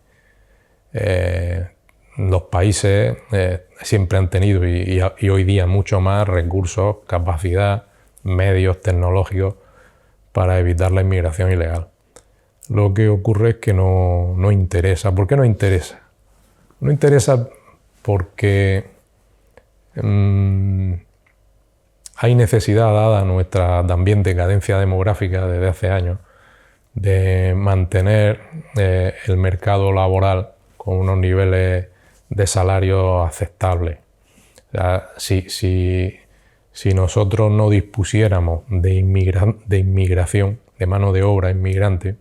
Los países siempre han tenido y hoy día mucho más recursos, capacidad, medios tecnológicos para evitar la inmigración ilegal. Lo que ocurre es que no interesa. ¿Por qué no interesa? No interesa porque hay necesidad, dada nuestra también decadencia demográfica desde hace años, de mantener el mercado laboral con unos niveles de salario aceptables. O sea, si nosotros no dispusiéramos de inmigración, de mano de obra inmigrante,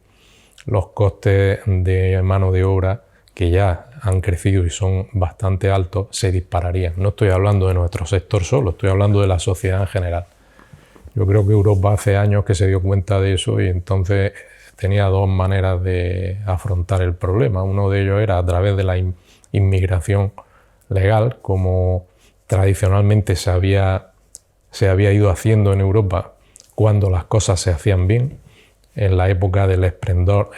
los costes de mano de obra, que ya han crecido y son bastante altos, se dispararían. No estoy hablando de nuestro sector solo, estoy hablando de la sociedad en general. Yo creo que Europa hace años que se dio cuenta de eso y entonces tenía dos maneras de afrontar el problema. Uno de ellos era a través de la inmigración legal, como tradicionalmente se había ido haciendo en Europa cuando las cosas se hacían bien, en la época del esplendor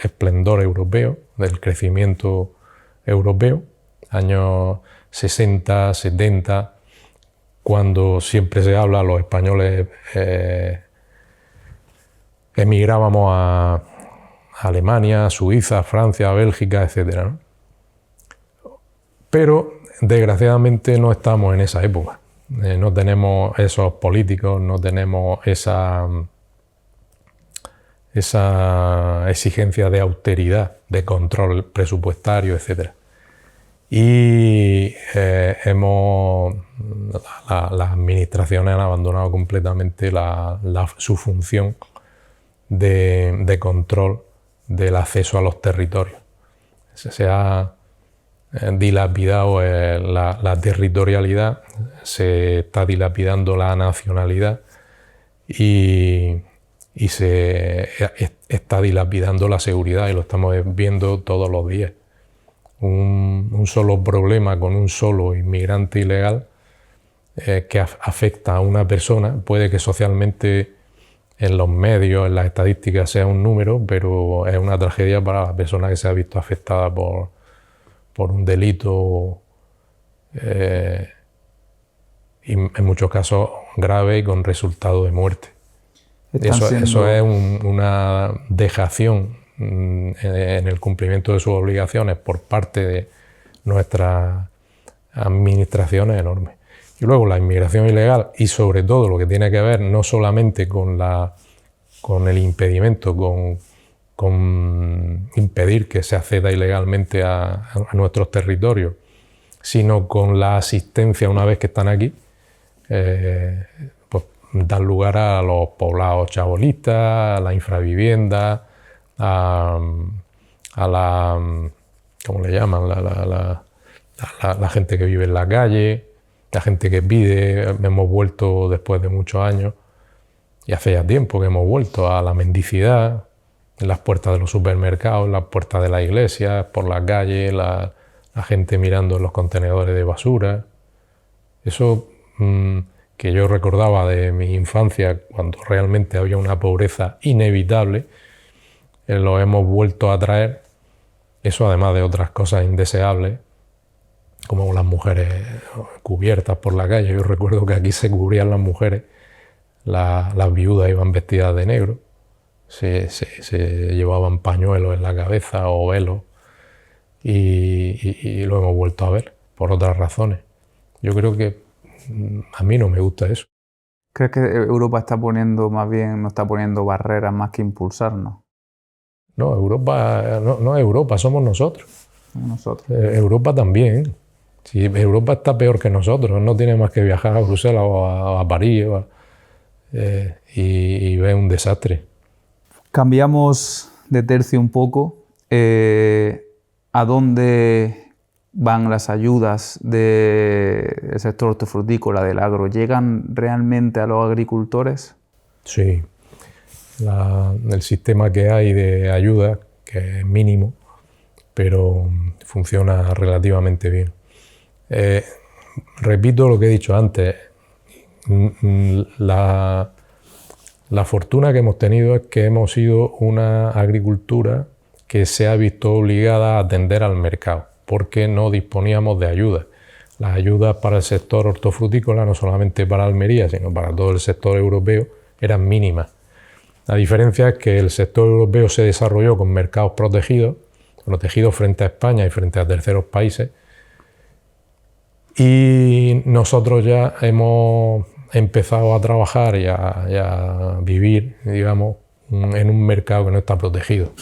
europeo, del crecimiento europeo, años 60, 70, cuando siempre se habla, los españoles emigrábamos a Alemania, Suiza, Francia, Bélgica, etc., ¿no? Pero desgraciadamente no estamos en esa época. No tenemos esos políticos, no tenemos esa exigencia de austeridad, de control presupuestario, etc. Y las administraciones han abandonado completamente su función de control del acceso a los territorios. Se ha dilapidado la territorialidad, se está dilapidando la nacionalidad y se está dilapidando la seguridad, y lo estamos viendo todos los días. Un solo problema con un solo inmigrante ilegal que afecta a una persona, puede que socialmente en los medios, en las estadísticas sea un número, pero es una tragedia para la persona que se ha visto afectada por un delito y en muchos casos grave y con resultado de muerte. Eso es una dejación en el cumplimiento de sus obligaciones por parte de nuestras administraciones enormes. Y luego la inmigración ilegal y sobre todo lo que tiene que ver no solamente con el impedimento, con impedir que se acceda ilegalmente a nuestros territorios, sino con la asistencia una vez que están aquí, pues dan lugar a los poblados chabolistas, a la infravivienda, a la, ¿cómo le llaman? La gente que vive en la calle, la gente que pide. Hemos vuelto después de muchos años, y hace ya tiempo que hemos vuelto a la mendicidad, en las puertas de los supermercados, en las puertas de la iglesia, por la calle, la gente mirando en los contenedores de basura. Eso que yo recordaba de mi infancia, cuando realmente había una pobreza inevitable, lo hemos vuelto a traer. Eso, además de otras cosas indeseables, como las mujeres cubiertas por la calle. Yo recuerdo que aquí se cubrían las mujeres, las viudas iban vestidas de negro, se llevaban pañuelos en la cabeza o velos, y lo hemos vuelto a ver por otras razones. Yo creo que a mí no me gusta eso. ¿Crees que Europa está poniendo, más bien, no está poniendo barreras más que impulsarnos? No, Europa no es Europa, somos nosotros. Europa también. Si Europa está peor que nosotros, no tiene más que viajar a Bruselas o a París y ve un desastre. Cambiamos de tercio un poco. ¿A dónde van las ayudas del sector hortofrutícola, del agro? ¿Llegan realmente a los agricultores? Sí. El sistema que hay de ayuda, que es mínimo, pero funciona relativamente bien. Repito lo que he dicho antes, la fortuna que hemos tenido es que hemos sido una agricultura que se ha visto obligada a atender al mercado, porque no disponíamos de ayudas. Las ayudas para el sector hortofrutícola, no solamente para Almería, sino para todo el sector europeo, eran mínimas. La diferencia es que el sector europeo se desarrolló con mercados protegidos frente a España y frente a terceros países, y nosotros ya hemos empezado a trabajar y a vivir, digamos, en un mercado que no está protegido.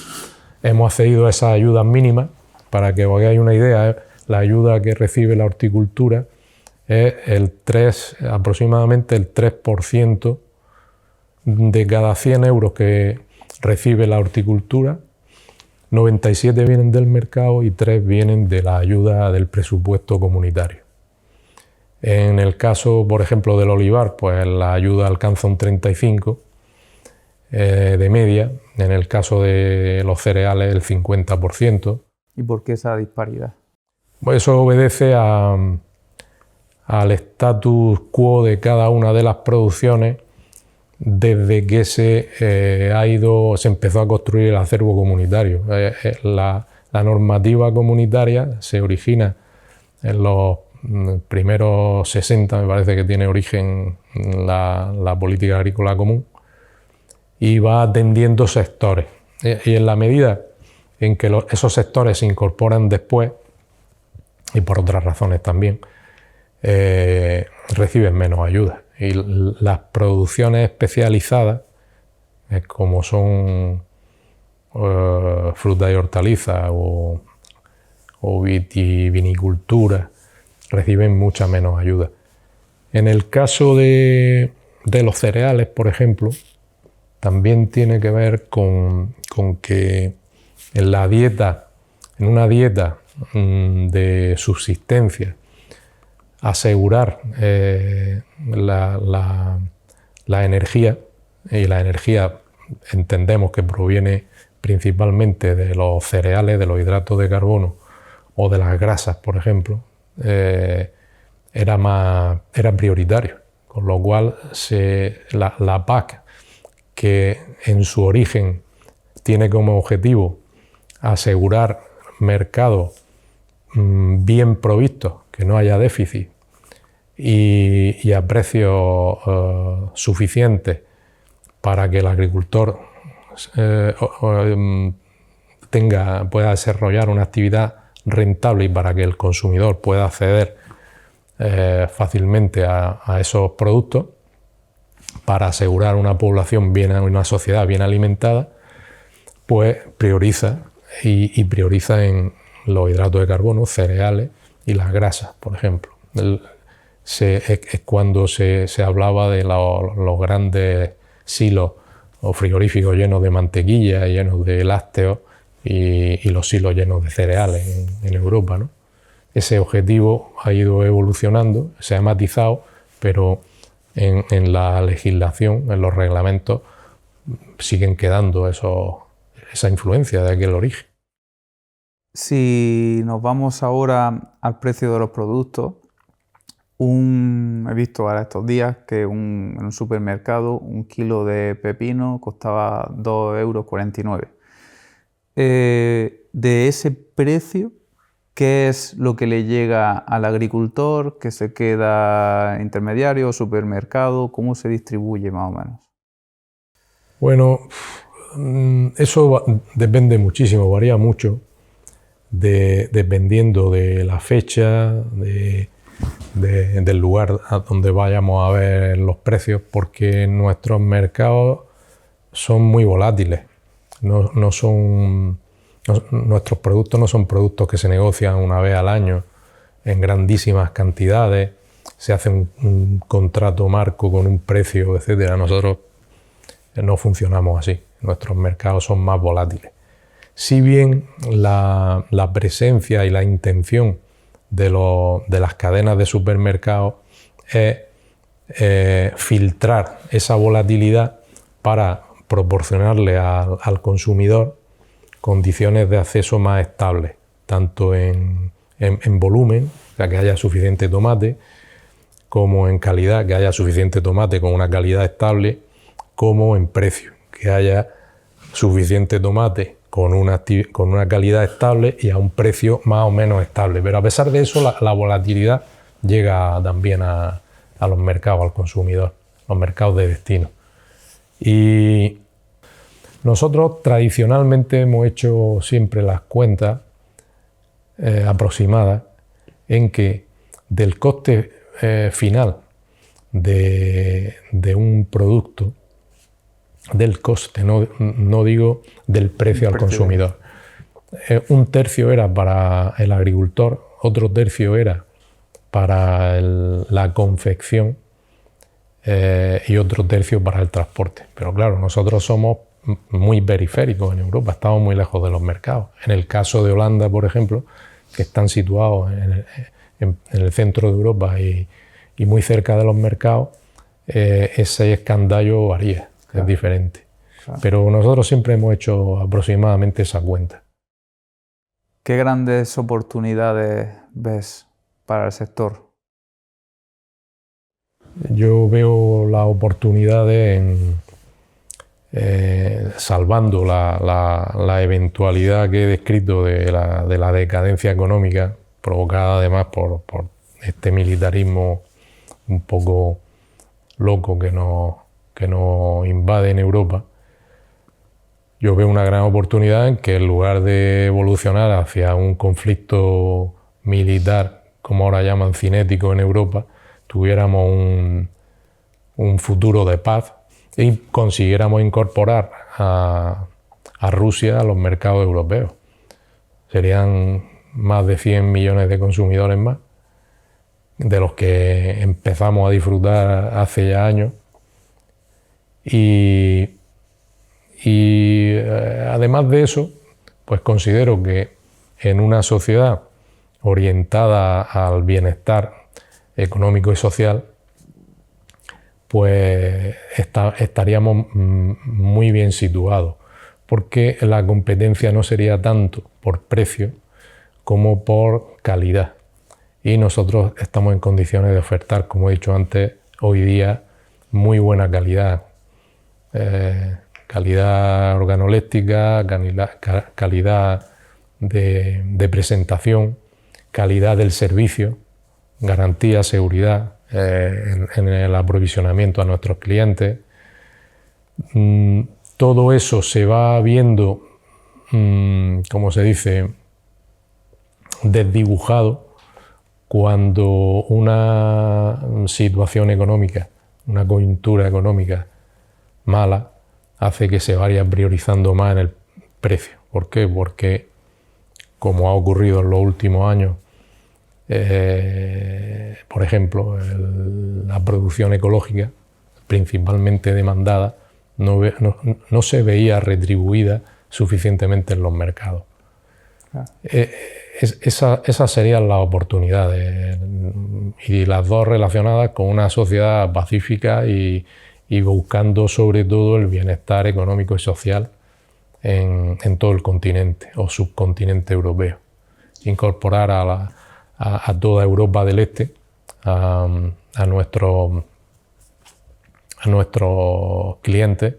Hemos accedido a esas ayudas mínimas. Para que os hagáis una idea, la ayuda que recibe la horticultura es aproximadamente el 3% de cada 100 euros que recibe la horticultura. 97 vienen del mercado y 3 vienen de la ayuda del presupuesto comunitario. En el caso, por ejemplo, del olivar, pues la ayuda alcanza un 35% de media. En el caso de los cereales, el 50%. ¿Y por qué esa disparidad? Pues eso obedece al status quo de cada una de las producciones desde que se empezó a construir el acervo comunitario. La normativa comunitaria se origina en los primeros 60, me parece que tiene origen la política agrícola común, y va atendiendo sectores. Y en la medida en que esos sectores se incorporan después, y por otras razones también, reciben menos ayuda. Y las producciones especializadas, como son fruta y hortalizas o vitivinicultura, reciben mucha menos ayuda. En el caso de los cereales, por ejemplo, también tiene que ver con que en una dieta de subsistencia, asegurar la energía, y la energía entendemos que proviene principalmente de los cereales, de los hidratos de carbono o de las grasas, por ejemplo, era prioritario, con lo cual la PAC, que en su origen tiene como objetivo asegurar mercados bien provistos, que no haya déficit y a precios suficientes para que el agricultor pueda desarrollar una actividad rentable y para que el consumidor pueda acceder fácilmente a esos productos, para asegurar una población una sociedad bien alimentada, pues prioriza y prioriza en los hidratos de carbono, cereales y las grasas, por ejemplo. Es cuando se hablaba de los grandes silos o frigoríficos llenos de mantequilla, llenos de lácteos, y los silos llenos de cereales en Europa, ¿no? Ese objetivo ha ido evolucionando, se ha matizado, pero en la legislación, en los reglamentos, siguen quedando esa influencia de aquel origen. Si nos vamos ahora al precio de los productos, he visto ahora estos días que en un supermercado un kilo de pepino costaba 2,49 €. De ese precio, ¿qué es lo que le llega al agricultor? ¿Qué se queda intermediario, supermercado? ¿Cómo se distribuye más o menos? Bueno, eso depende muchísimo, varía mucho, dependiendo de la fecha, del lugar a donde vayamos a ver los precios, porque nuestros mercados son muy volátiles. Nuestros productos no son productos que se negocian una vez al año en grandísimas cantidades, se hace un contrato marco con un precio, etcétera. Nosotros no funcionamos así, nuestros mercados son más volátiles. Si bien la presencia y la intención de las cadenas de supermercados es filtrar esa volatilidad para proporcionarle al consumidor condiciones de acceso más estables tanto en volumen, o sea, que haya suficiente tomate, como en calidad, que haya suficiente tomate con una calidad estable, como en precio, que haya suficiente tomate con una calidad estable y a un precio más o menos estable. Pero a pesar de eso, la volatilidad llega también a los mercados, al consumidor, los mercados de destino. Y nosotros tradicionalmente hemos hecho siempre las cuentas aproximadas en que del coste final de un producto, del coste, no digo del precio al consumidor. Un tercio era para el agricultor, otro tercio era para la confección y otro tercio para el transporte. Pero claro, nosotros somos muy periféricos en Europa, estamos muy lejos de los mercados. En el caso de Holanda, por ejemplo, que están situados en el centro de Europa y muy cerca de los mercados, ese escandallo varía, claro, es diferente. Claro. Pero nosotros siempre hemos hecho aproximadamente esa cuenta. ¿Qué grandes oportunidades ves para el sector? Yo veo las oportunidades salvando la eventualidad que he descrito de la decadencia económica, provocada además por este militarismo un poco loco que nos invade en Europa. Yo veo una gran oportunidad en que en lugar de evolucionar hacia un conflicto militar, como ahora llaman cinético en Europa, tuviéramos un futuro de paz y consiguiéramos incorporar a Rusia a los mercados europeos. Serían más de 100 millones de consumidores más, de los que empezamos a disfrutar hace ya años. Y además de eso, pues considero que en una sociedad orientada al bienestar económico y social, pues estaríamos muy bien situados, porque la competencia no sería tanto por precio como por calidad. Y nosotros estamos en condiciones de ofertar, como he dicho antes, hoy día muy buena calidad. Calidad organoléptica, calidad de presentación, calidad del servicio, garantía, seguridad en el aprovisionamiento a nuestros clientes. Todo eso se va viendo, como se dice, desdibujado cuando una situación económica, una coyuntura económica mala, hace que se vaya priorizando más en el precio. ¿Por qué? Porque, como ha ocurrido en los últimos años, por ejemplo, la producción ecológica, principalmente demandada, no se veía retribuida suficientemente en los mercados. Claro. Esas serían las oportunidades, y las dos relacionadas con una sociedad pacífica y buscando sobre todo el bienestar económico y social en todo el continente o subcontinente europeo. Incorporar a toda Europa del Este, a nuestros clientes,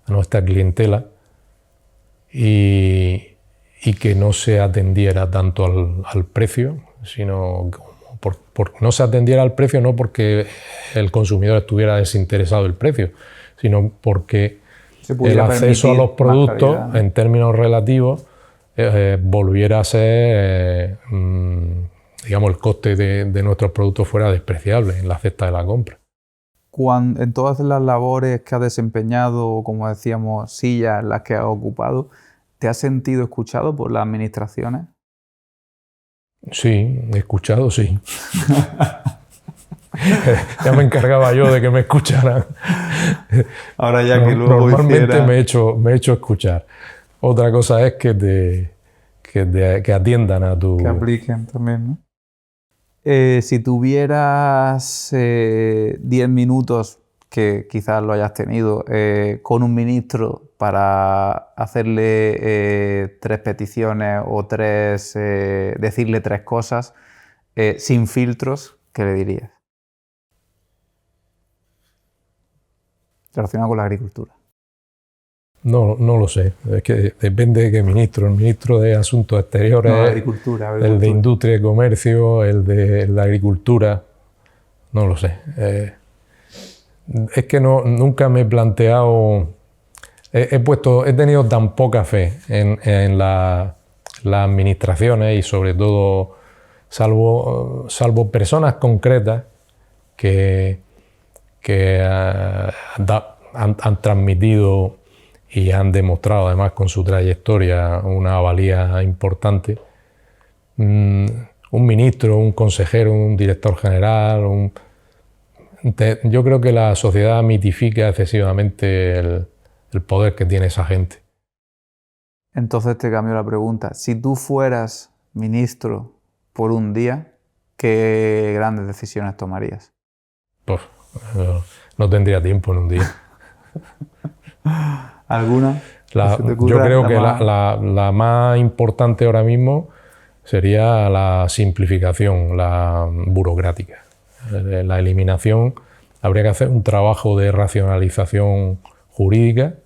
a nuestra clientela, y que no se atendiera tanto al precio, sino no se atendiera al precio no porque el consumidor estuviera desinteresado del precio, sino porque el acceso a los productos, calidad, ¿no?, en términos relativos, volviera a ser, digamos, el coste de nuestros productos fuera despreciable en la cesta de la compra. En todas las labores que has desempeñado, como decíamos, sillas en las que has ocupado, ¿te has sentido escuchado por las administraciones? Sí, escuchado, sí. Ya me encargaba yo de que me escucharan. Ahora ya que luego normalmente me he hecho escuchar. Otra cosa es que atiendan a tu... Que apliquen también, ¿no? Si tuvieras 10 minutos, que quizás lo hayas tenido, con un ministro para hacerle 3 peticiones o decirle 3 cosas sin filtros, ¿qué le dirías? Relacionado con la agricultura. No lo sé, es que depende de qué ministro. El ministro de Asuntos Exteriores, No, agricultura. el de Industria y Comercio, el de la Agricultura, no lo sé. Es que nunca me he planteado, he tenido tan poca fe en las administraciones y sobre todo, salvo personas concretas que han transmitido y han demostrado además con su trayectoria una valía importante. Un ministro, un consejero, un director general, yo creo que la sociedad mitifica excesivamente el poder que tiene esa gente. Entonces te cambio la pregunta. Si tú fueras ministro por un día, ¿qué grandes decisiones tomarías? Pues no tendría tiempo en un día. ¿Alguna? Yo creo que la más importante ahora mismo sería la simplificación, la burocrática. La eliminación, habría que hacer un trabajo de racionalización jurídica,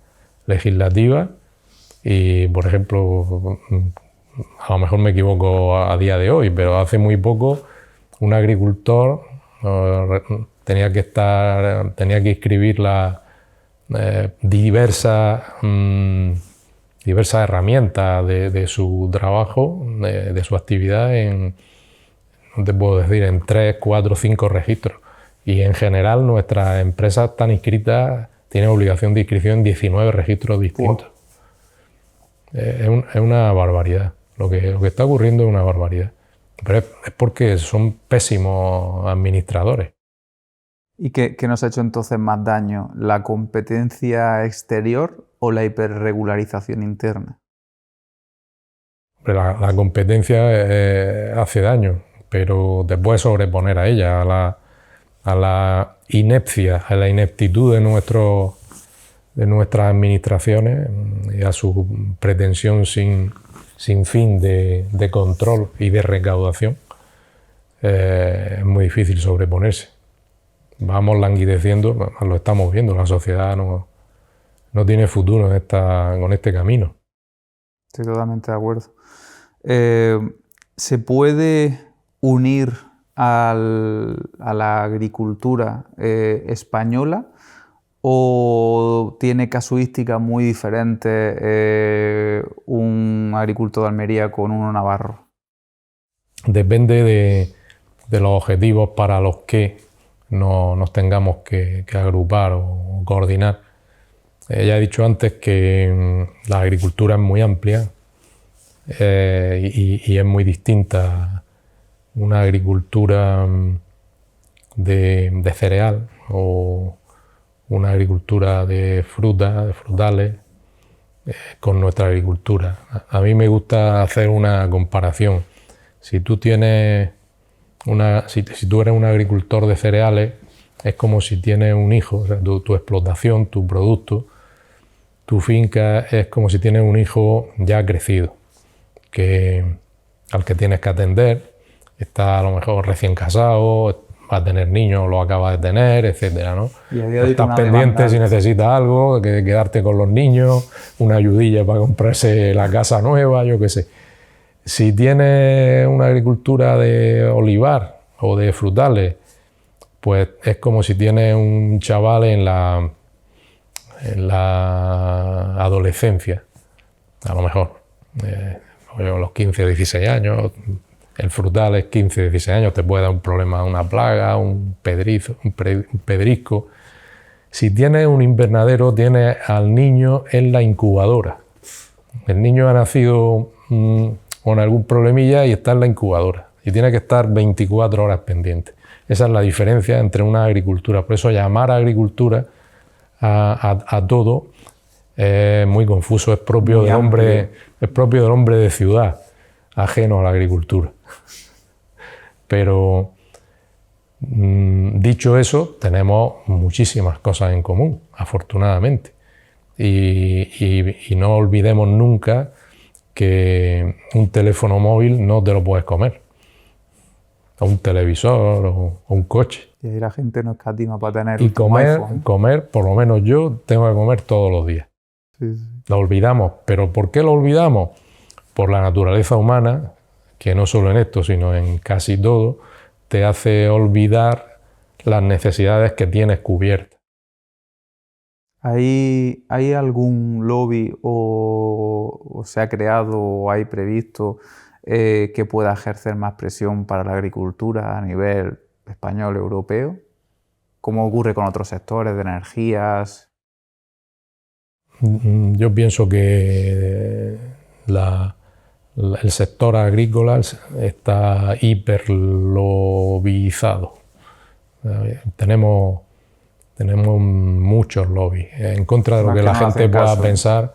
legislativa y, por ejemplo, a lo mejor me equivoco a día de hoy, pero hace muy poco un agricultor tenía que inscribir diversas herramientas de su trabajo, de su actividad no te puedo decir, en 3, 4, 5 registros. Y en general nuestras empresas están inscritas, tienen obligación de inscripción en 19 registros distintos. Wow. Es una barbaridad. Lo que está ocurriendo es una barbaridad. Pero es porque son pésimos administradores. ¿Y qué nos ha hecho entonces más daño? ¿La competencia exterior o la hiperregularización interna? La competencia hace daño, pero te puedes sobreponer a ella, a la inepcia, a la ineptitud de nuestras administraciones y a su pretensión sin fin de control y de recaudación. Es muy difícil sobreponerse. Vamos languideciendo, lo estamos viendo, la sociedad no tiene futuro con este camino. Estoy totalmente de acuerdo. ¿Se puede unir a la agricultura española o tiene casuísticas muy diferentes un agricultor de Almería con uno navarro? Depende de los objetivos para los que nos tengamos que agrupar o coordinar. Ya he dicho antes que la agricultura es muy amplia y es muy distinta una agricultura de cereal o una agricultura de frutas, de frutales, con nuestra agricultura. A mí me gusta hacer una comparación. Si tú tienes si tú eres un agricultor de cereales, es como si tienes un hijo, o sea, tu explotación, tu producto, tu finca es como si tienes un hijo ya crecido, al que tienes que atender, está a lo mejor recién casado, va a tener niños, lo acaba de tener, etcétera, ¿no? Estás pendiente si necesitas algo, quedarte con los niños, una ayudilla para comprarse la casa nueva, yo qué sé. Si tienes una agricultura de olivar o de frutales, pues es como si tienes un chaval en la adolescencia, a lo mejor, a los 15 o 16 años. El frutal es 15 o 16 años, te puede dar un problema, una plaga, un pedrisco. Si tienes un invernadero, tienes al niño en la incubadora. El niño ha nacido con algún problemilla y está en la incubadora y tiene que estar 24 horas pendiente. Esa es la diferencia entre una agricultura. Por eso llamar a agricultura a todo es muy confuso, es propio del hombre de ciudad, ajeno a la agricultura. Pero dicho eso, tenemos muchísimas cosas en común, afortunadamente. Y no olvidemos nunca que un teléfono móvil no te lo puedes comer, o un televisor o un coche. Y ahí la gente no escatima para tener Y iPhone. comer, por lo menos yo tengo que comer todos los días. Sí, sí. Lo olvidamos. ¿Pero por qué lo olvidamos? Por la naturaleza humana, que no solo en esto, sino en casi todo, te hace olvidar las necesidades que tienes cubiertas. ¿Hay algún lobby o se ha creado o hay previsto que pueda ejercer más presión para la agricultura a nivel español, europeo? ¿Cómo ocurre con otros sectores de energías? Yo pienso que el sector agrícola está hiperlobizado. Tenemos muchos lobbies en contra de lo que la gente pueda pensar.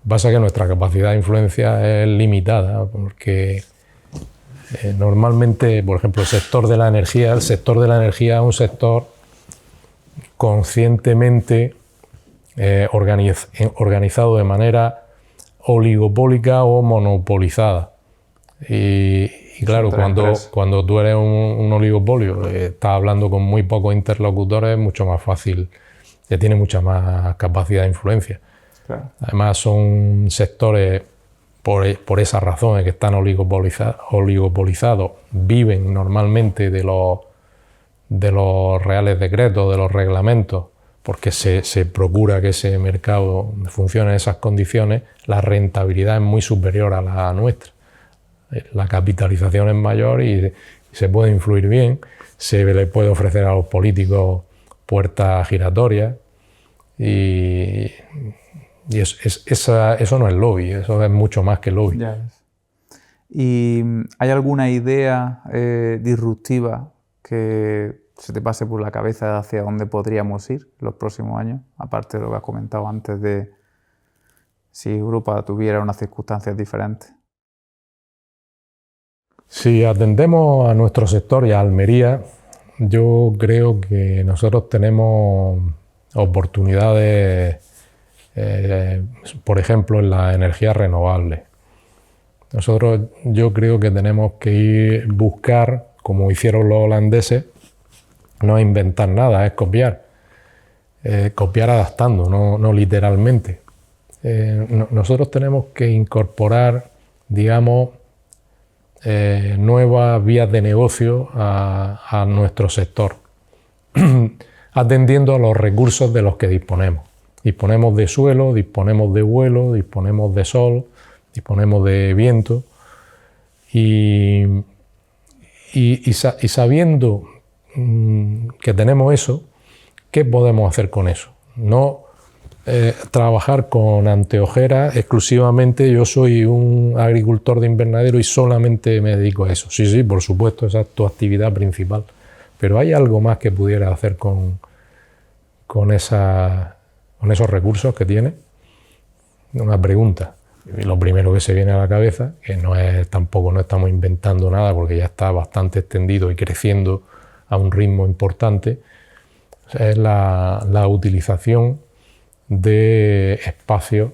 Pasa que nuestra capacidad de influencia es limitada, porque normalmente, por ejemplo, el sector de la energía es un sector conscientemente organizado de manera oligopólica o monopolizada. Y claro, cuando tú eres un oligopolio, estás hablando con muy pocos interlocutores, es mucho más fácil, tiene mucha más capacidad de influencia. Claro. Además, son sectores, por esas razones, que están oligopolizados, viven normalmente de los reales decretos, de los reglamentos, porque se procura que ese mercado funcione en esas condiciones. La rentabilidad es muy superior a la nuestra. La capitalización es mayor y se puede influir bien, se le puede ofrecer a los políticos puertas giratorias y eso no es lobby, eso es mucho más que lobby. Ya ves. ¿Y hay alguna idea disruptiva que se te pase por la cabeza hacia dónde podríamos ir los próximos años? Aparte de lo que has comentado antes de si Europa tuviera unas circunstancias diferentes. Si atendemos a nuestro sector y a Almería, yo creo que nosotros tenemos oportunidades, por ejemplo, en la energía renovable. Yo creo que tenemos que buscar, como hicieron los holandeses, no inventar nada, es copiar. Copiar adaptando, no literalmente. Nosotros tenemos que incorporar, digamos, nuevas vías de negocio a nuestro sector, atendiendo a los recursos de los que disponemos. Disponemos de suelo, disponemos de vuelo, disponemos de sol, disponemos de viento, y sabiendo que tenemos eso, ¿qué podemos hacer con eso? No trabajar con anteojeras exclusivamente. Yo soy un agricultor de invernadero y solamente me dedico a eso. Sí, por supuesto, esa es tu actividad principal. Pero ¿hay algo más que pudiera hacer con esos recursos que tienes? Una pregunta. Y lo primero que se viene a la cabeza, que tampoco no estamos inventando nada porque ya está bastante extendido y creciendo a un ritmo importante, es la utilización de espacios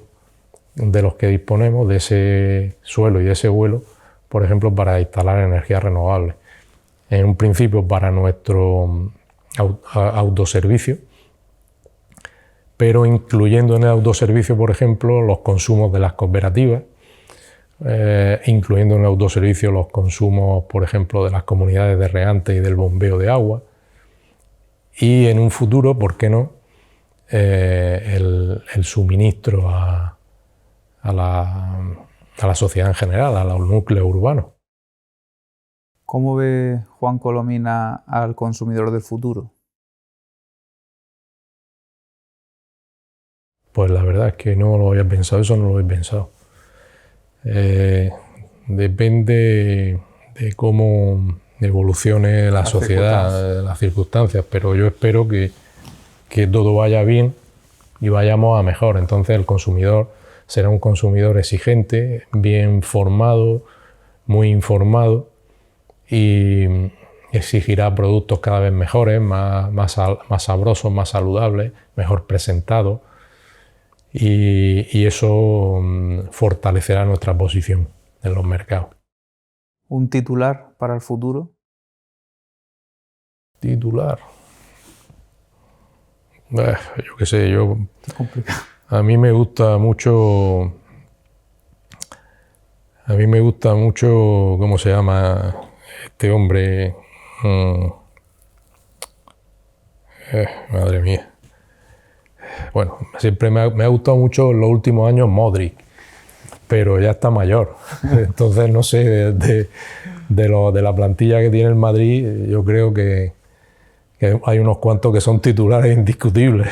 de los que disponemos, de ese suelo y de ese vuelo, por ejemplo, para instalar energías renovables. En un principio para nuestro autoservicio, pero incluyendo en el autoservicio, por ejemplo, los consumos de las cooperativas, incluyendo en el autoservicio los consumos, por ejemplo, de las comunidades de regantes y del bombeo de agua, y en un futuro, ¿por qué no?, el suministro a la sociedad en general, a los núcleos urbanos. ¿Cómo ve Juan Colomina al consumidor del futuro? Pues la verdad es que no lo había pensado, eso no lo he pensado. Depende de cómo evolucione la sociedad, las circunstancias, pero yo espero que todo vaya bien y vayamos a mejor. Entonces el consumidor será un consumidor exigente, bien formado, muy informado, y exigirá productos cada vez mejores, más sabrosos, más saludables, mejor presentados, y eso fortalecerá nuestra posición en los mercados. ¿Un titular para el futuro? Titular. Yo qué sé, Es complicado. a mí me gusta mucho, ¿cómo se llama este hombre? Madre mía. Bueno, siempre me ha gustado mucho en los últimos años Modric, pero ya está mayor. Entonces, no sé, de la plantilla que tiene el Madrid, yo creo que hay unos cuantos que son titulares indiscutibles.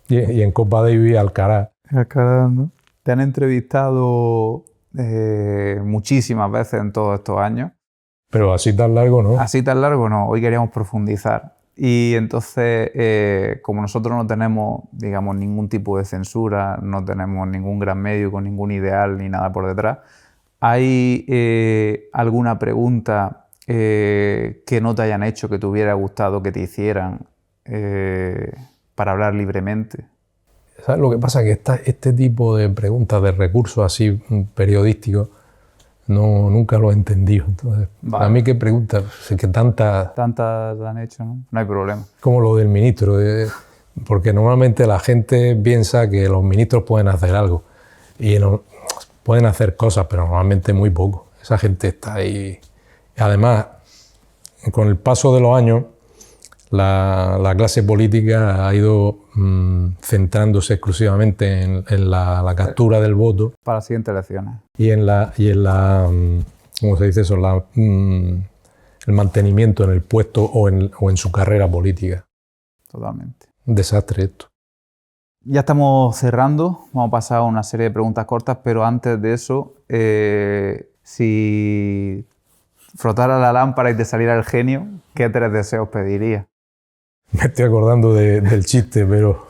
Y en Copa Davis, Alcaraz. Alcaraz, ¿no? Te han entrevistado muchísimas veces en todos estos años. Pero así tan largo, ¿no? Así tan largo no, hoy queríamos profundizar. Y entonces, como nosotros no tenemos, digamos, ningún tipo de censura, no tenemos ningún gran medio con ningún ideal ni nada por detrás, ¿hay alguna pregunta que no te hayan hecho, que te hubiera gustado que te hicieran para hablar libremente? ¿Sabes lo que pasa? Que este tipo de preguntas, de recursos así periodísticos, nunca lo he entendido. Entonces, Vale. a mí qué preguntas, que tantas Han hecho, ¿no? No hay problema. como lo del ministro, porque normalmente la gente piensa que los ministros pueden hacer algo y pueden hacer cosas, pero normalmente muy poco. Esa gente está ahí. Además, con el paso de los años, la clase política ha ido centrándose exclusivamente en la captura del voto. Para las siguientes elecciones. Y en la ¿cómo se dice eso? El mantenimiento en el puesto o en su carrera política. Totalmente. Un desastre esto. Ya estamos cerrando, vamos a pasar a una serie de preguntas cortas, pero antes de eso, si frotara la lámpara y te saliera el genio, ¿qué 3 deseos pedirías? Me estoy acordando del chiste, pero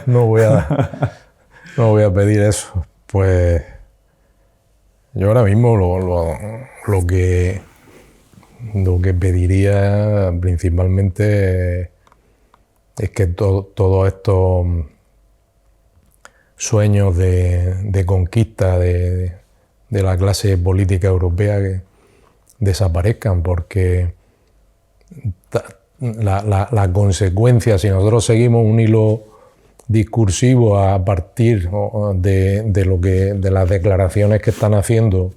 no voy a pedir eso. Pues yo ahora mismo lo que pediría principalmente es que todos estos sueños de conquista de la clase política europea que desaparezcan, porque la consecuencia, si nosotros seguimos un hilo discursivo a partir de las declaraciones que están haciendo,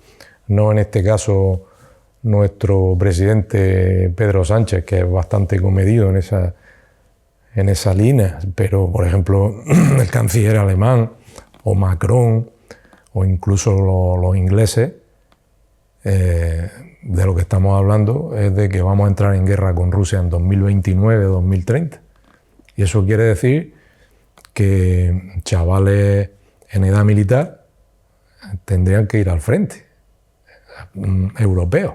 no en este caso nuestro presidente Pedro Sánchez, que es bastante comedido en esa línea, pero por ejemplo el canciller alemán o Macron o incluso los ingleses, de lo que estamos hablando es de que vamos a entrar en guerra con Rusia en 2029 o 2030. Y eso quiere decir que chavales en edad militar tendrían que ir al frente, europeos.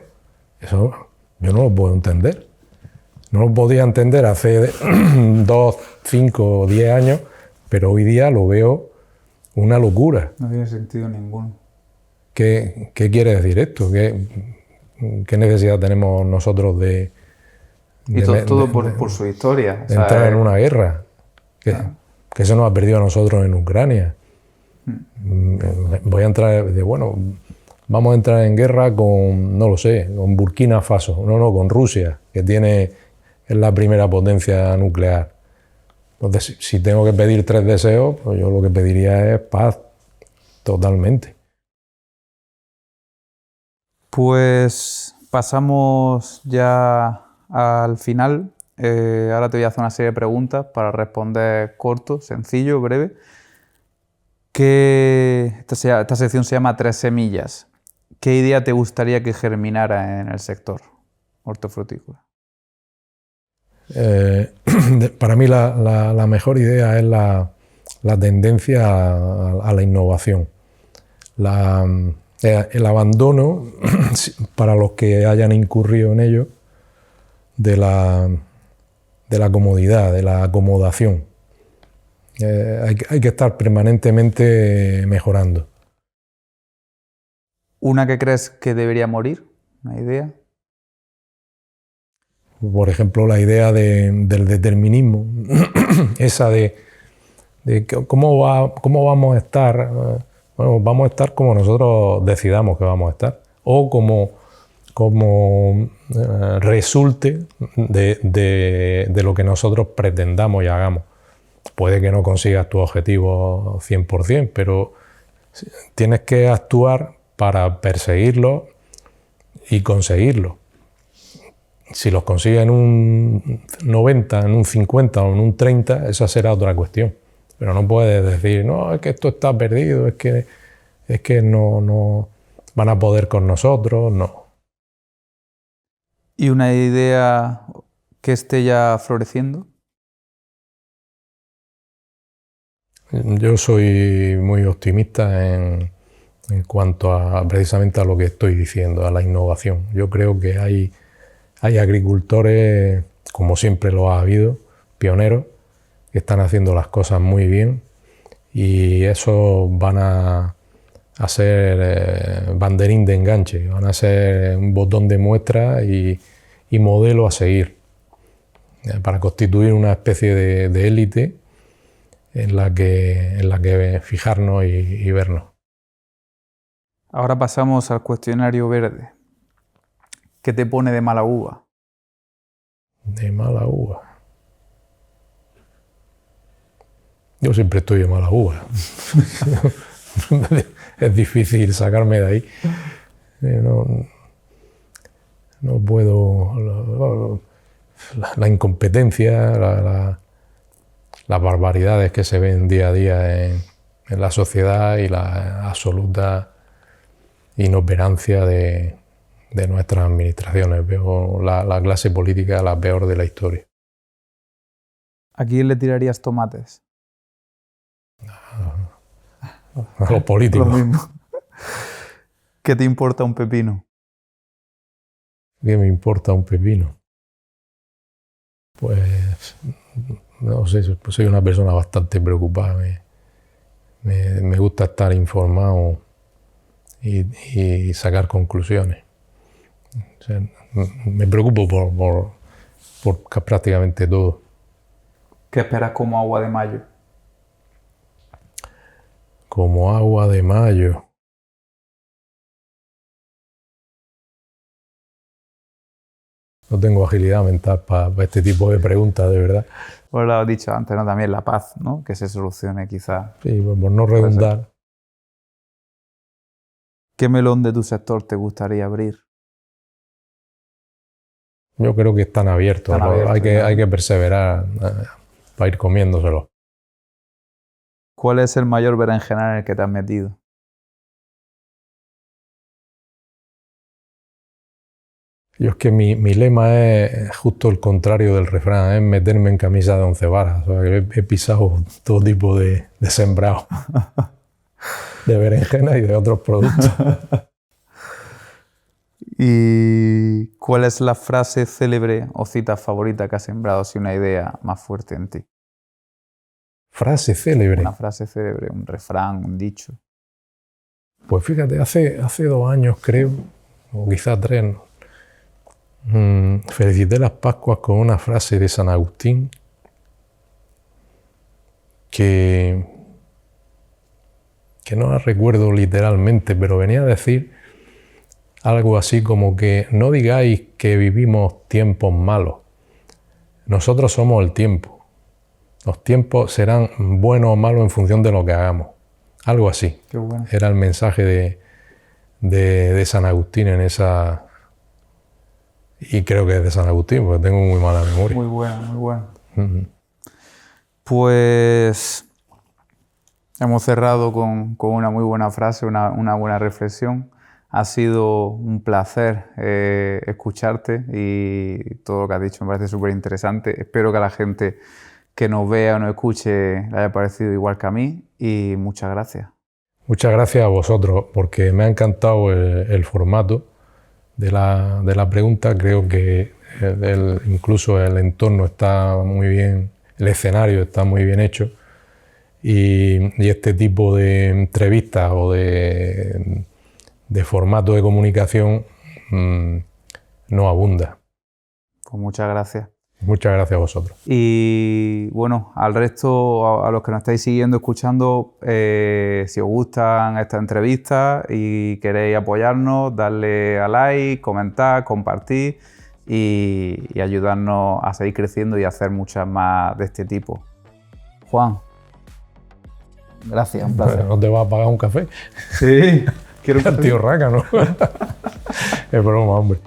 Eso yo no lo puedo entender. No lo podía entender hace 2, 5 o 10 años, pero hoy día lo veo una locura. No tiene sentido ninguno. ¿Qué quiere decir esto? ¿Qué necesidad tenemos nosotros de todo por su historia? De entrar en una guerra? Que se nos ha perdido a nosotros en Ucrania. Voy a entrar vamos a entrar en guerra con, no lo sé, con Burkina Faso, con Rusia, que es la primera potencia nuclear. Entonces, si tengo que pedir 3 deseos, pues yo lo que pediría es paz, totalmente. Pues pasamos ya al final. Ahora te voy a hacer una serie de preguntas para responder corto, sencillo, breve. Esta sección se llama 3 semillas. ¿Qué idea te gustaría que germinara en el sector hortofrutícola? Para mí la mejor idea es la tendencia a la innovación. El abandono, para los que hayan incurrido en ello, de la comodidad, de la acomodación. Hay que estar permanentemente mejorando. ¿Una que crees que debería morir? ¿Una idea? Por ejemplo, la idea del determinismo, esa de cómo vamos a estar. Bueno, vamos a estar como nosotros decidamos que vamos a estar, o como resulte de lo que nosotros pretendamos y hagamos. Puede que no consigas tu objetivo 100%, pero tienes que actuar para perseguirlo y conseguirlo. Si los consigues en un 90, en un 50 o en un 30, esa será otra cuestión. Pero no puedes decir, no, es que esto está perdido, es que no van a poder con nosotros, no. ¿Y una idea que esté ya floreciendo? Yo soy muy optimista en cuanto precisamente a lo que estoy diciendo, a la innovación. Yo creo que hay agricultores, como siempre lo ha habido, pioneros, que están haciendo las cosas muy bien, y esos van a ser banderín de enganche, van a ser un botón de muestra y modelo a seguir para constituir una especie de élite en la que fijarnos y vernos. Ahora pasamos al cuestionario verde. ¿Qué te pone de mala uva? De mala uva. Yo siempre estoy de mala uva. Es difícil sacarme de ahí. No puedo. La incompetencia, las barbaridades que se ven día a día en la sociedad y la absoluta inoperancia de nuestras administraciones. Veo la clase política la peor de la historia. ¿A quién le tirarías tomates? A los políticos. Lo mismo. ¿Qué te importa un pepino? ¿Qué me importa un pepino? Pues no sé, soy una persona bastante preocupada. Me gusta estar informado y sacar conclusiones. O sea, me preocupo por prácticamente todo. ¿Qué esperas como agua de mayo? Como agua de mayo. No tengo agilidad mental para este tipo de preguntas, de verdad. Pues lo has dicho antes, ¿no? También la paz, ¿no? Que se solucione quizás. Sí, por no redundar. ¿Qué melón de tu sector te gustaría abrir? Yo creo que están abiertos. Hay que perseverar para ir comiéndoselo. ¿Cuál es el mayor berenjenal en el que te has metido? Yo es que mi lema es justo el contrario del refrán, es meterme en camisa de 11 varas. O sea, que he pisado todo tipo de sembrado, de berenjena y de otros productos. ¿Y cuál es la frase célebre o cita favorita que ha sembrado así una idea más fuerte en ti? Frase célebre. Una frase célebre, un refrán, un dicho. Pues fíjate, hace 2 años creo, o quizás 3, felicité las Pascuas con una frase de San Agustín que no la recuerdo literalmente, pero venía a decir algo así como que no digáis que vivimos tiempos malos. Nosotros somos el tiempo. Los tiempos serán buenos o malos en función de lo que hagamos. Algo así. Qué bueno. Era el mensaje de San Agustín en esa... Y creo que es de San Agustín, porque tengo muy mala memoria. Muy buena, muy buena. Pues hemos cerrado con una muy buena frase, una buena reflexión. Ha sido un placer escucharte y todo lo que has dicho me parece súper interesante. Espero que a la gente que nos vea o nos escuche le haya parecido igual que a mí y muchas gracias. Muchas gracias a vosotros porque me ha encantado el formato de la pregunta. Creo que incluso el entorno está muy bien, el escenario está muy bien hecho y este tipo de entrevistas o de formato de comunicación no abunda. Pues muchas gracias. Muchas gracias a vosotros. Y bueno, al resto, a los que nos estáis siguiendo, escuchando, si os gustan estas entrevistas y queréis apoyarnos, darle a like, comentar, compartir y ayudarnos a seguir creciendo y a hacer muchas más de este tipo. Juan, gracias, un placer. ¿No te vas a pagar un café? Sí, quiero un café. Tío Raca, ¿no? Es broma, hombre.